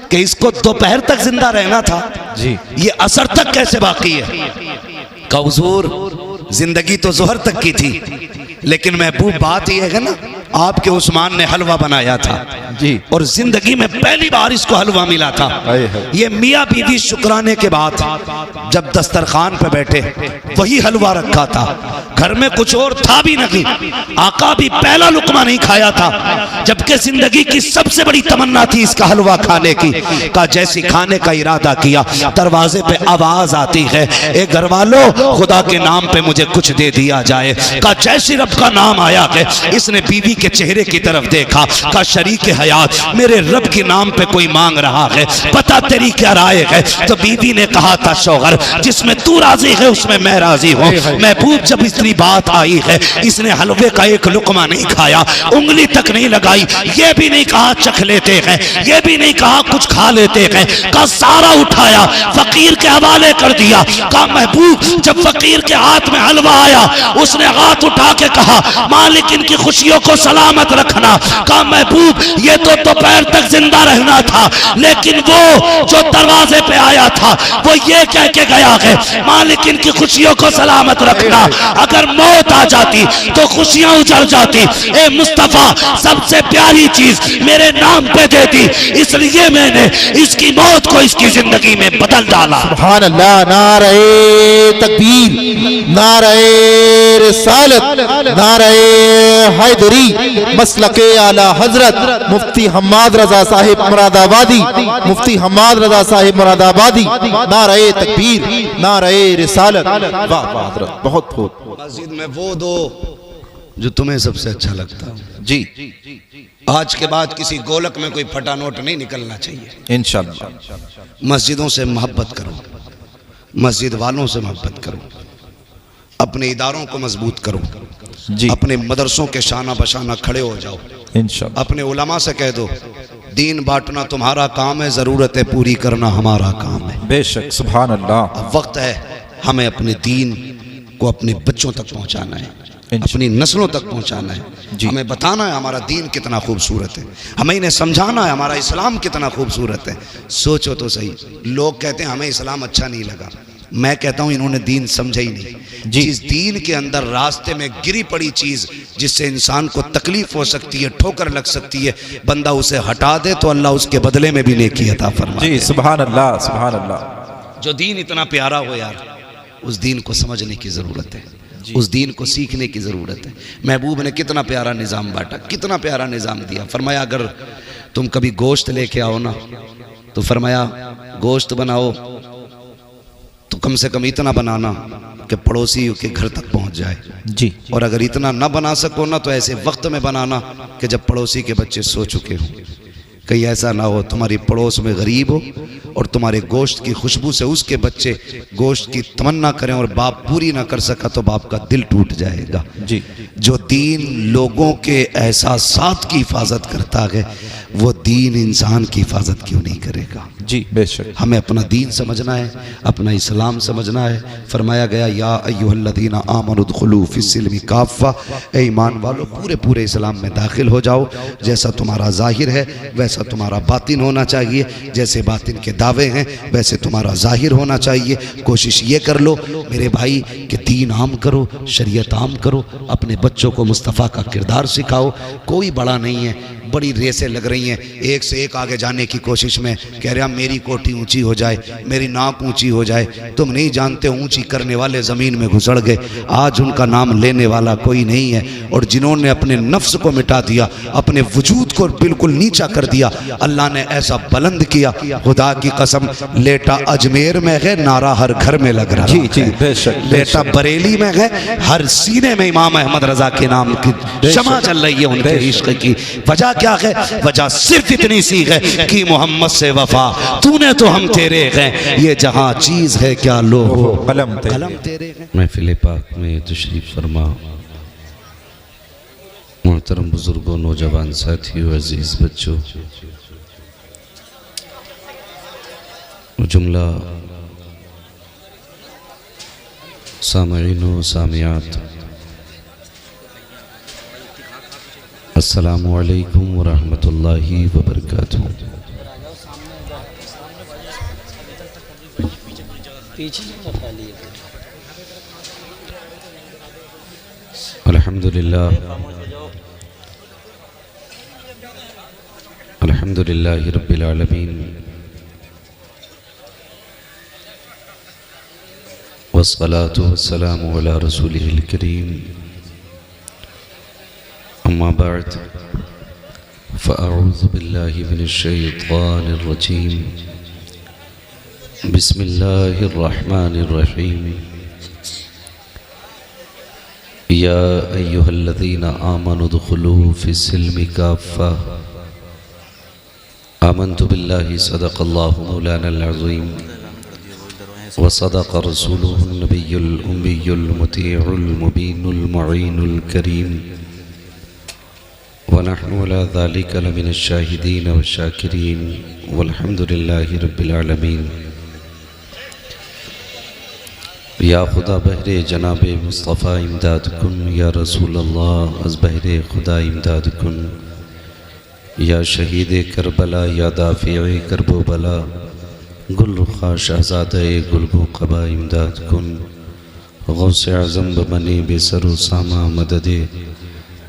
कि इसको दोपहर तक जिंदा रहना था जी, ये असर तक कैसे बाकी है? कहा हुजूर जिंदगी तो जोहर तक की थी, लेकिन महबूब बात यह है ना, आपके उस्मान ने हलवा बनाया था जी। और जिंदगी में पहली बार इसको हलवा मिला था। ये मियाँ बीवी शुक्राने के बाद जब दस्तरखान पे बैठे वही हलवा रखा था, घर में कुछ और था भी नहीं। आका भी पहला लुकमा नहीं खाया था, जबकि जिंदगी की सबसे बड़ी तमन्ना थी इसका हलवा खाने की। का जैसी खाने का इरादा किया, दरवाजे पे आवाज आती है, ए घर वालों खुदा के नाम पे मुझे कुछ दे दिया जाए। का जैसी रब का नाम आया है, इसने बीवी के चेहरे की तरफ देखा, का शरीक हयात मेरे रब के नाम पे कोई मांग रहा है, पता तेरी क्या राय है? तो बीवी ने कहा था, शौहर जिसमें तू राजी है उसमें मैं राजी हूँ। महबूब जब इतनी बात आई है, इसने हलवे का एक लुकमा नहीं खाया, उंगली तक नहीं लगाई, ये भी नहीं कहा चख लेते हैं, ये भी नहीं कहा कुछ खा लेते हैं। का सारा उठाया फकीर के हवाले कर दिया। का महबूब जब फकीर के हाथ में हलवा आया, उसने हाथ उठा के कहा, मालिक इनकी खुशियों को सलामत रखना। का महबूब ये तो दोपहर तक जिंदा रहना था, लेकिन वो जो दरवाजे पे आया था वो ये कह के गया है, मालिक इनकी खुशियों को सलामत रखना। अगर मौत आ जाती तो खुशियां उजड़ जाती। ए मुस्तफा सबसे प्यारी चीज मेरे नाम पे दे दी, इसलिए मैंने इसकी मौत को इसकी जिंदगी में बदल डाला। सुभान अल्लाह। नारे तकबीर, नारे रिसालत, नारे हैदरी, मसलके आला हजरत मुफ्ती हम्माद रजा साहिब मुरादाबादी, मुफ्ती हम्माद रजा साहिब मुरादाबादी। नारे तकबीर, नारे रिसालत। वाह वाह हजरत, बहुत खूब। मस्जिद में वो दो जो तुम्हें सबसे अच्छा लगता है। जी आज के बाद किसी गोलक में कोई फटा नोट नहीं निकलना चाहिए। इंशाअल्लाह। मस्जिदों से मोहब्बत करो, मस्जिद वालों से मोहब्बत करो, अपने इदारों को मजबूत करो जी। अपने मदरसों के शाना बशाना खड़े हो जाओ। इंशाअल्लाह। अपने उलमा से कह दो, दीन बांटना तुम्हारा काम है, ज़रूरतें पूरी करना हमारा काम है। बेशक। सुभान अल्लाह। अब वक्त है हमें अपने दीन को अपने बच्चों तक पहुंचाना है, अपनी नस्लों तक पहुंचाना है। हमें बताना है हमारा दीन कितना खूबसूरत है, हमें इन्हें समझाना है हमारा इस्लाम कितना खूबसूरत है। सोचो तो सही, लोग कहते हैं हमें इस्लाम अच्छा नहीं लगा, मैं कहता हूं इन्होंने दीन समझा ही नहीं। जिस दीन के अंदर रास्ते में गिरी पड़ी चीज जिससे इंसान को तकलीफ हो सकती है, ठोकर लग सकती है, बंदा उसे हटा दे तो अल्लाह उसके बदले में भी नेकी अता फरमाए। जी सुभान अल्लाह, सुभान अल्लाह। जो दीन इतना प्यारा हो यार, उस दीन को समझने की जरूरत है, उस दीन को सीखने की जरूरत है। महबूब ने कितना प्यारा निज़ाम बांटा, कितना प्यारा निज़ाम दिया। फरमाया अगर तुम कभी गोश्त लेके आओ ना, तो फरमाया गोश्त बनाओ तो कम से कम इतना बनाना कि पड़ोसी के घर तक पहुंच जाए जी। और अगर इतना ना बना सको ना, तो ऐसे वक्त में बनाना कि जब पड़ोसी के बच्चे सो चुके हों। कहीं ऐसा ना हो तुम्हारी पड़ोस में गरीब हो और तुम्हारे गोश्त की खुशबू से उसके बच्चे गोश्त की तमन्ना करें और बाप पूरी ना कर सका तो बाप का दिल टूट जाएगा। जी। जो दीन लोगों के एहसासात की हिफाजत करता है, वो दीन इंसान की हिफाजत क्यों नहीं करेगा। जी बेशक। हमें अपना दीन समझना है, अपना इस्लाम समझना है। फरमाया गया या अय्युहल्लज़ीना आमनु उदखुलू फिस्सिल्मि काफ़ा, ए ईमान वालों पूरे पूरे इस्लाम में दाखिल हो जाओ। जैसा तुम्हारा जाहिर है वैसा तुम्हारा बातिन होना चाहिए, जैसे बातिन के दावे हैं वैसे तुम्हारा जाहिर होना चाहिए। कोशिश ये कर लो मेरे भाई कि दीन आम करो, शरीयत आम करो, अपने बच्चों को मुस्तफ़ा का किरदार सिखाओ। कोई बड़ा नहीं है, बड़ी रेसें लग रही हैं, एक से एक आगे जाने की कोशिश में, कह रहे हैं मेरी कोठी ऊंची हो जाए, मेरी नाक ऊंची हो जाए। तुम नहीं जानते ऊंची करने वाले ज़मीन में घुसड़ गए, आज उनका नाम लेने वाला कोई नहीं है। और जिन्होंने अपने नफ्स को मिटा दिया, अपने वजूद को बिल्कुल नीचा कर दिया, अल्लाह ने ऐसा बुलंद किया, खुदा की कसम लेटा अजमेर में है, नारा हर घर में लग रहा जी जी बेशक। लेटा बरेली में है, हर सीने में इमाम अहमद रजा के नाम की शमा चल रही है उनके इश्क की। वजह क्या है? वजह सिर्फ इतनी सी है कि मोहम्मद से वफा, तूने तो हम तेरे हैं, ये जहां चीज है क्या लो कलम तेरे हैं। महफिल पाक में तशरीफ फरमा मोहतरम बुजुर्गों, नौजवान साथियों, अजीज बच्चों, जुमला सामईन व सामियात, अस्सलामु अलैकुम व रहमतुल्लाहि व बरकातुहू। अल्हम्दुलिल्लाहि रब्बिल आलमीन वस्सलातु वस्सलामु अला रसूलिहिल करीम अम्मा बअद फ़अऊज़ु बिल्लाहि मिनश शैतानिर रजीम बिस्मिल्लाहिर रहमानिर रहीम या अय्युहल्लज़ीना आमनु दुख़ुलू फ़िस्सिल्मि काफ़्फ़ा आमन्तु बिल्लाहि सदक़ल्लाहु मौलानल अज़ीम व सदक़ रसूलुहुन नबियुल उम्मियुल मुतीउल मुबीनुल मुईनुल करीम व नहनु अला ज़ालिका लमिनश शाहिदीन व शाकिरीन वल्हम्दुलिल्लाहि रब्बिल आलमीन। या खुदा बहरे जनाबे मुस्तफ़ा इमदाद कुन, या रसूल अल्लाह अज़ बहरे खुदा इमदाद कुन, या शहीद करबला या दाफ़िए करबो बला गुल रुखा शहज़ादे गुलबो क़बा इमदाद कुन। गौसे आज़म बमने बेसरो सामा मददे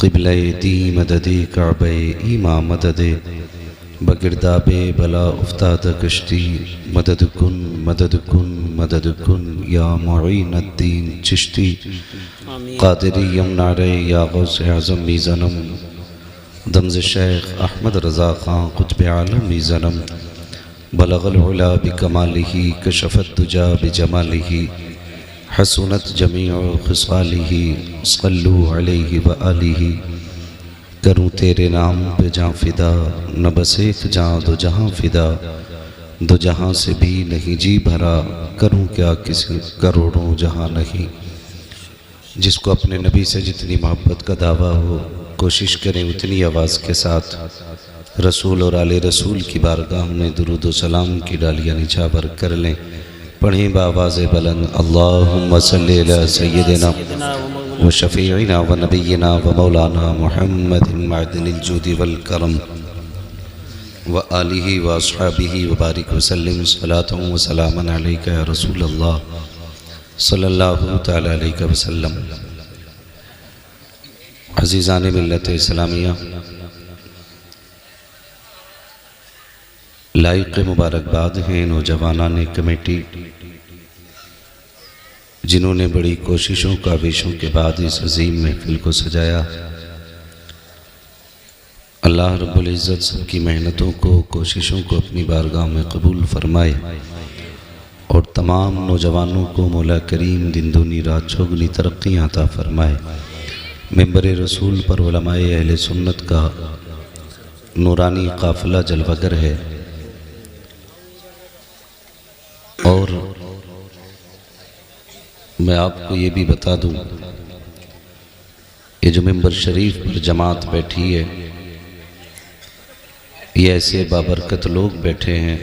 क़िबले दी मददे काबे ईमा मददे बगिरदाबे बला उफ्ताद कश्ती मदद कुन मदद कुन मदद कुन या मुईनुद्दीन चिश्ती क़ादिरी यमनारे या गौसे आज़म मीज़नम दमज़ शेख अहमद रज़ा ख़ान क़ुत्ब आलम मीज़नम बलगल उला बिकमालिही कशफ़त दुजा बिजमालिही हसनत जमीउ ख़िसालिही सल्लु अलैहि व आलिही। करूँ तेरे नाम पे जाँ फ़िदा न बस एक जाँ दो जहाँ फ़िदा, दो जहाँ से भी नहीं जी भरा करूँ क्या किसी करोड़ों जहाँ नहीं। जिसको अपने नबी से जितनी मोहब्बत का दावा हो कोशिश करें उतनी आवाज़ के साथ रसूल और आले रसूल की बारगाह में दुरूद व सलाम की डालियाँ निछावर कर लें। पढ़ें बावाज़ बुलंद अल्लाहुम्मा सल्ली अला सय्यिदिना व शफ़ीइना व नबिय्यिना व मौलाना मुहम्मदिन मअदिनिल जूदि वल करम व आलिहि व अस्हाबिहि व बारिक व सल्लिम सलातन व सलामन अलैका या रसूल अल्लाह सल्लल्लाहु तआला अलैहि वसल्लम। अज़ीज़ान मिल्लत इस्लामिया, लाइक़ मुबारकबाद हैं नौजवानान कमेटी जिन्होंने बड़ी कोशिशों काविशों के बाद इस अजीम महफिल को सजाया। अल्लाह रब्बुल इज़्ज़त सबकी मेहनतों को कोशिशों को अपनी बारगाह में कबूल फरमाए और तमाम नौजवानों को मौला करीम दिन दूनी रात चौगुनी तरक्की अता फरमाए। मेंबर रसूल पर उलमाए अहले सुन्नत का नूरानी काफ़िला जलवागर है और मैं आपको ये भी बता दूं ये जो मेंबर शरीफ पर जमात बैठी है ये ऐसे बाबरकत लोग बैठे हैं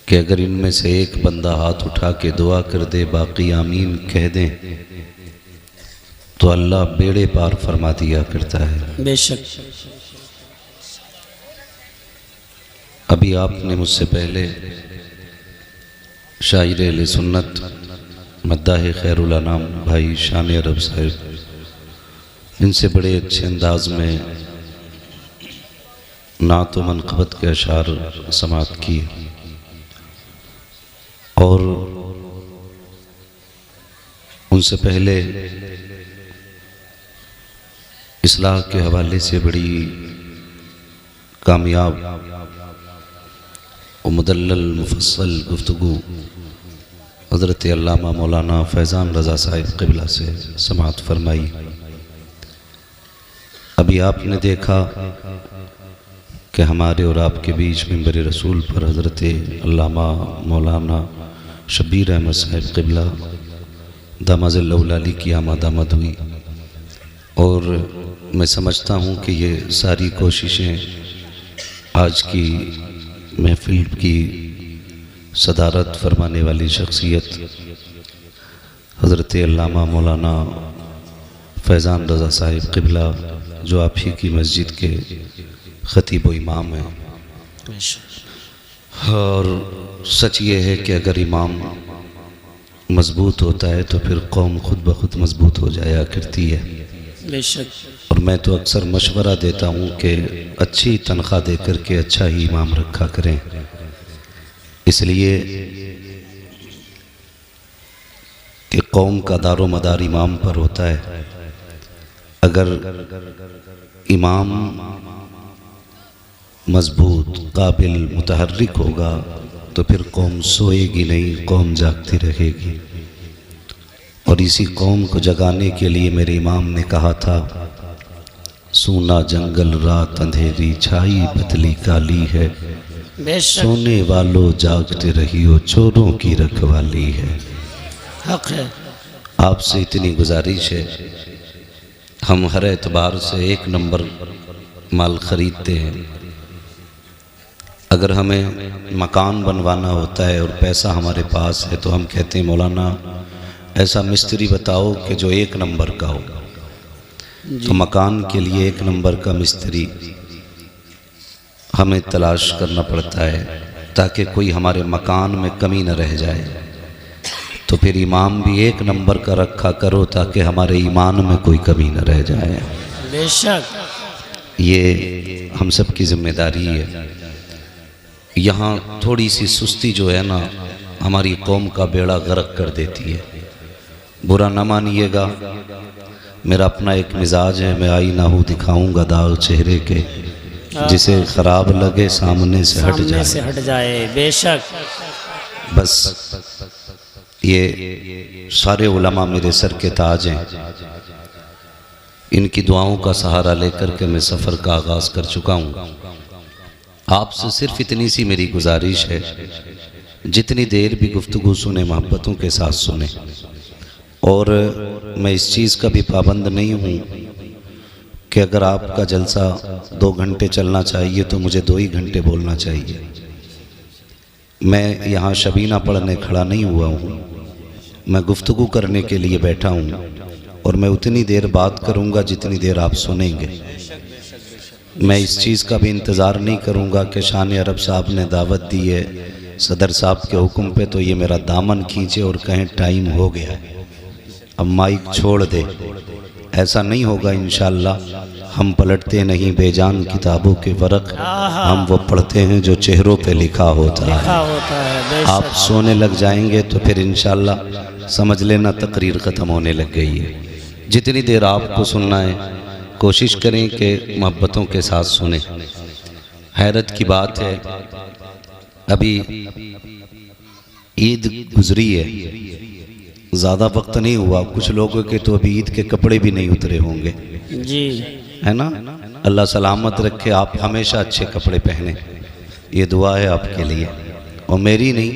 कि अगर इनमें से एक बंदा हाथ उठा के दुआ कर दे बाकी आमीन कह दें तो अल्लाह बेड़े पार फरमा दिया करता है। बेशक अभी आपने मुझसे पहले शायर अहले सुन्नत मद्दाह खैरुल अनाम भाई शान अरब साहिब इनसे बड़े अच्छे अंदाज में नात व मनक़बत के अशार समात किए और उनसे पहले इस्लाह के हवाले से बड़ी कामयाब और मुदल्लल मुफस्सल गुफ्तगू हज़रत अल्लामा मौलाना फैज़ान रज़ा साहिब क़िबला से समाअत फरमाई। अभी आपने देखा कि हमारे और आपके बीच मिंबर रसूल पर हज़रत अल्लामा मौलाना शब्बीर अहमद साहिब क़िबला दामाज़िल्लौलाली की आमद हुई और मैं समझता हूँ कि ये सारी कोशिशें आज की महफिल की सदारत फरमाने वाली शख्सियत हज़रत अल्लामा मौलाना फैज़ान रज़ा साहिब क़िबला जो आप ही की मस्जिद के ख़तीब व इमाम हैं। और सच ये है कि अगर इमाम मजबूत होता है तो फिर कौम खुद ब खुद मजबूत हो जाया करती है। बेशक। और मैं तो अक्सर मशवरा देता हूँ कि अच्छी तनख्वाह दे कर के अच्छा ही इमाम रखा करें, इसलिए कि कौम का दारो मदार इमाम पर होता है। अगर इमाम मजबूत, काबिल, मुतहर्रिक होगा तो फिर कौम सोएगी नहीं, कौम जागती रहेगी। और इसी कौम को जगाने के लिए मेरे इमाम ने कहा था, सूना जंगल रात अंधेरी छाई बदली काली है, सोने वालों जागते रहियो चोरों की रखवाली है। हक है। आपसे इतनी गुजारिश है, हम हर एतबार से एक नंबर माल ख़रीदते हैं। अगर हमें मकान बनवाना होता है और पैसा हमारे पास है तो हम कहते हैं मौलाना ऐसा मिस्त्री बताओ कि जो एक नंबर का हो। तो मकान के लिए एक नंबर का मिस्त्री हमें तलाश करना पड़ता है ताकि कोई हमारे मकान में कमी न रह जाए। तो फिर इमाम भी एक नंबर का रखा करो ताकि हमारे ईमान में कोई कमी न रह जाए। बेशक। ये हम सब की जिम्मेदारी है। यहाँ थोड़ी सी सुस्ती जो है ना हमारी कौम का बेड़ा गर्क कर देती है। बुरा न मानिएगा, मेरा अपना एक मिजाज है, मैं आई ना हूँ दिखाऊंगा दाग चेहरे के, जिसे ख़राब लगे सामने से हट जाए। बेशक। बस ये सारे उलमा मेरे सर के ताज हैं, इनकी दुआओं का सहारा लेकर के मैं सफ़र का आगाज़ कर चुका हूँ। आपसे सिर्फ इतनी सी मेरी गुजारिश है, जितनी देर भी गुफ्तगू सुने मोहब्बतों के साथ सुने। और मैं इस चीज़ का भी पाबंद नहीं हूँ कि अगर आपका जलसा 2 घंटे चलना चाहिए तो मुझे 2 ही घंटे बोलना चाहिए। मैं यहाँ शबीना पढ़ने खड़ा नहीं हुआ हूँ, मैं गुफ्तगू करने के लिए बैठा हूँ और मैं उतनी देर बात करूँगा जितनी देर आप सुनेंगे। मैं इस चीज़ का भी इंतज़ार नहीं करूँगा कि शान अरब साहब ने दावत दी है सदर साहब के हुक्म पे तो ये मेरा दामन खींचे और कहें टाइम हो गया है अब माइक छोड़ दे। ऐसा नहीं होगा इंशाअल्लाह। हम पलटते नहीं बेजान किताबों के वरक, हम वो पढ़ते हैं जो चेहरों पे लिखा होता है। आप सोने लग जाएंगे तो फिर इंशाअल्लाह समझ लेना तकरीर ख़त्म होने लग गई है। जितनी देर आपको सुनना है कोशिश करें कि मोहब्बतों के साथ सुने। हैरत की बात है, अभी ईद गुजरी है, ज़्यादा वक्त नहीं हुआ, कुछ लोगों के तो अभी ईद के कपड़े भी नहीं उतरे होंगे जी, है ना। अल्लाह सलामत रखे, आप हमेशा अच्छे कपड़े पहने, ये दुआ है आपके लिए और मेरी नहीं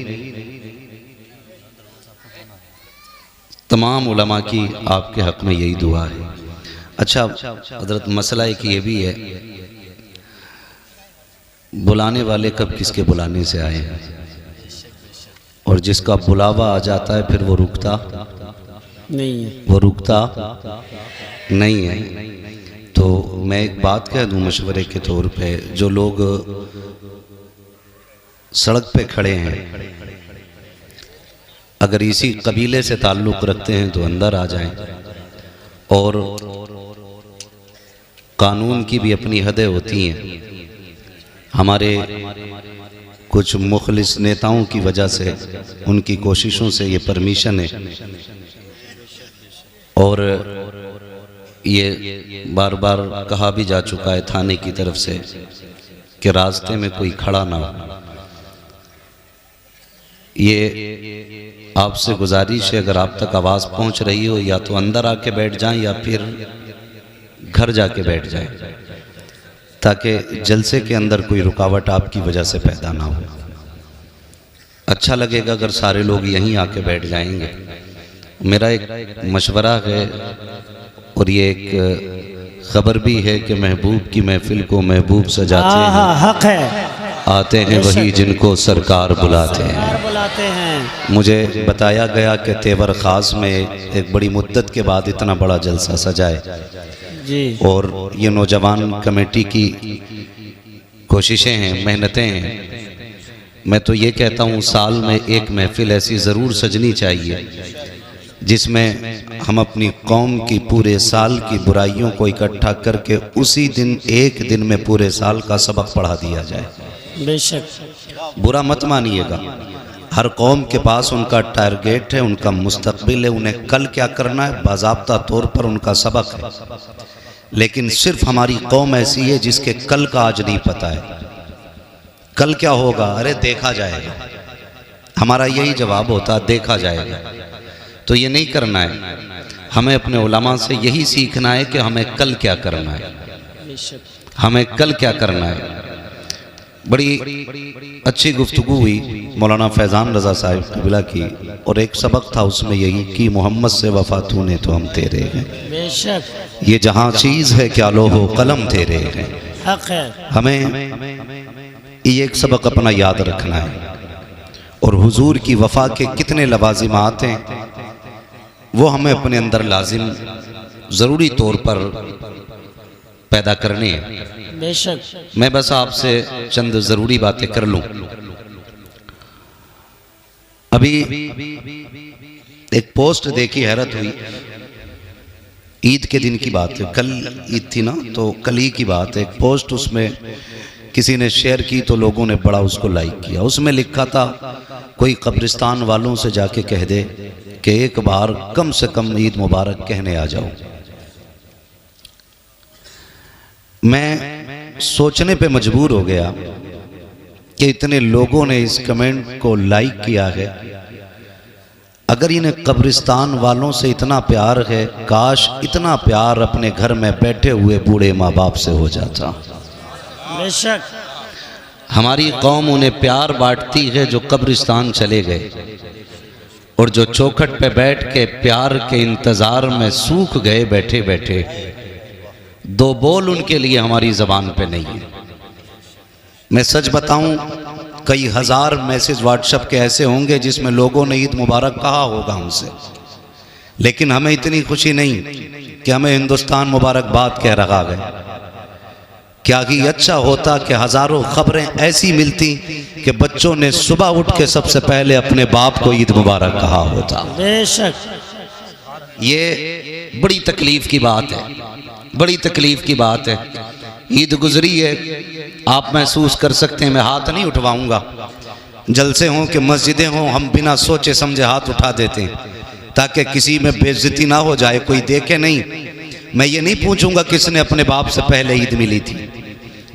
तमाम उलमा की आपके हक़ में यही दुआ है। अच्छा हज़रत मसला एक ये भी है, बुलाने वाले कब किसके बुलाने से आए हैं और जिसका बुलावा आ जाता है फिर वो रुकता नहीं है, वो रुकता नहीं है। तो मैं एक बात कह दूं मशवरे के तौर पे, जो लोग सड़क पे खड़े हैं अगर इसी कबीले से ताल्लुक़ रखते हैं तो अंदर आ जाएं। और कानून की भी अपनी हदें होती हैं। हमारे कुछ मुखलिस नेताओं की वजह से, उनकी कोशिशों से ये परमिशन है और ये बार बार कहा भी जा चुका है थाने की तरफ से कि रास्ते में कोई खड़ा ना हो। ये आपसे गुजारिश है, अगर आप तक आवाज़ पहुंच रही हो या तो अंदर आके बैठ जाएं या फिर घर जाके बैठ जाएं, ताकि जलसे के अंदर कोई रुकावट आपकी वजह से पैदा ना हो। अच्छा लगेगा अगर सारे लोग यहीं आके बैठ जाएंगे। मेरा एक मशवरा है और ये एक ख़बर भी है कि महबूब की महफिल को महबूब सजाते हैं, हक है, आते हैं वही जिनको सरकार बुलाते हैं। मुझे बताया गया कि तेवर ख़ास में एक बड़ी मुद्दत के बाद इतना बड़ा जलसा सजाए जी, और ये नौजवान कमेटी की कोशिशें हैं, मेहनतें हैं। मैं तो ये कहता हूँ साल में एक महफिल ऐसी ज़रूर सजनी चाहिए जिसमें हम अपनी कौम की पूरे साल की बुराइयों को इकट्ठा करके उसी दिन एक दिन में पूरे साल का सबक पढ़ा दिया जाए। बेशक। बुरा मत मानिएगा, हर कौम के पास उनका टारगेट है, उनका मुस्तकबिल है, उन्हें कल क्या करना है बाज़ाब्ता तौर पर उनका सबक है। लेकिन सिर्फ हमारी कौम ऐसी है जिसके कल का आज नहीं पता है। कल क्या होगा, अरे देखा जाएगा, हमारा यही जवाब होता, देखा जाएगा। तो ये नहीं करना है, हमें अपने उलमा से यही सीखना है कि हमें कल क्या करना है, हमें कल क्या करना है। बड़ी अच्छी गुफ्तगू हुई मौलाना फैज़ान रज़ा साहिब क़िबला की, और एक सबक था उसमें यही कि मोहम्मद से वफ़ा तूने तो हम तेरे हैं, बेशक। ये जहाँ चीज़ है क्या लोहो कलम तेरे हैं। हक है। हमें ये एक सबक अपना याद रखना है, और हुजूर की वफ़ा के कितने लवाजिमात हैं वो हमें अपने अंदर लाजिम ज़रूरी तौर पर पैदा करने हैं। बेशक। मैं बस आपसे चंद ज़रूरी बातें कर लूँ। अभी एक पोस्ट देखी, हैरत हुई। ईद के दिन की बात है, कल ईद थी ना, तो कल ही की बात है। एक पोस्ट उसमें किसी ने शेयर की तो लोगों ने बड़ा उसको लाइक किया। उसमें लिखा था कोई कब्रिस्तान वालों से जाके कह दे कि एक बार कम से कम ईद मुबारक कहने आ जाओ। मैं सोचने पे मजबूर हो गया कि इतने लोगों ने इस कमेंट को लाइक किया है। अगर इन्हें कब्रिस्तान वालों से इतना प्यार है, काश इतना प्यार अपने घर में बैठे हुए बूढ़े माँ बाप से हो जाता। बेशक। हमारी कौम उन्हें प्यार बांटती है जो कब्रिस्तान चले गए, और जो चौखट पे बैठ के प्यार के इंतज़ार में सूख गए बैठे बैठे। दो बोल उनके लिए हमारी ज़बान पे नहीं है। मैं सच बताऊं, कई हज़ार मैसेज व्हाट्सएप के ऐसे होंगे जिसमें लोगों ने ईद मुबारक कहा होगा हमसे, लेकिन हमें इतनी खुशी नहीं कि हमें हिंदुस्तान मुबारकबाद कह रहा है। क्या कि अच्छा होता कि हज़ारों खबरें ऐसी मिलती कि बच्चों ने सुबह उठ के सबसे पहले अपने बाप को ईद मुबारक कहा होता। बेशक। ये बड़ी तकलीफ़ की बात है, बड़ी तकलीफ़ की बात है। ईद गुजरी है, आप महसूस कर सकते हैं। मैं हाथ नहीं उठवाऊंगा, जलसे हों कि मस्जिदें हों, हम बिना सोचे समझे हाथ उठा देते हैं ताकि किसी में बेइज्जती ना हो जाए, कोई देखे नहीं। मैं ये नहीं पूछूंगा किसने अपने बाप से पहले ईद मिली थी,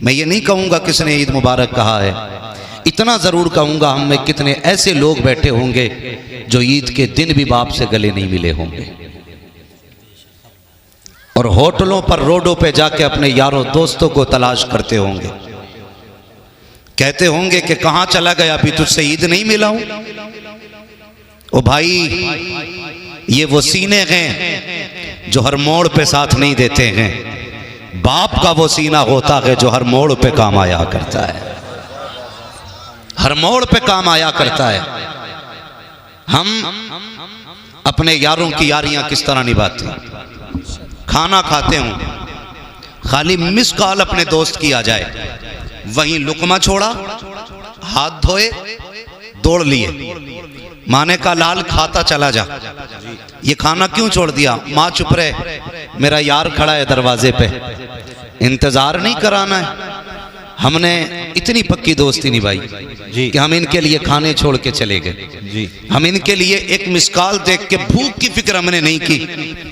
मैं ये नहीं कहूँगा किसने ईद मुबारक कहा है। इतना ज़रूर कहूँगा हम में कितने ऐसे लोग बैठे होंगे जो ईद के दिन भी बाप से गले नहीं मिले होंगे, और होटलों पर रोडों पे जाके अपने यारों दोस्तों को तलाश करते होंगे, कहते होंगे कि कहाँ चला गया, अभी तुझसे ईद नहीं मिला हूं। ओ भाई, ये वो सीने हैं जो हर मोड़ पे साथ नहीं देते हैं। बाप का वो सीना होता है जो हर मोड़ पे काम आया करता है, हर मोड़ पे काम आया करता है। हम अपने यारों की यारियां किस तरह निभाते हैं। खाना खाते हूं, खाली मिस कॉल अपने दोस्त की आ जाए, वहीं लुकमा छोड़ा, हाथ धोए, दौड़ लिए, माने का लाल खाता चला जा। ये खाना क्यों छोड़ दिया? माँ चुप रहे, मेरा यार खड़ा है दरवाजे पे, इंतजार नहीं कराना है। हमने इतनी पक्की दोस्ती निभाई कि हम इनके लिए खाने छोड़ के चले गए। हम इनके लिए एक मिस कॉल देख के भूख की फिक्र हमने नहीं की।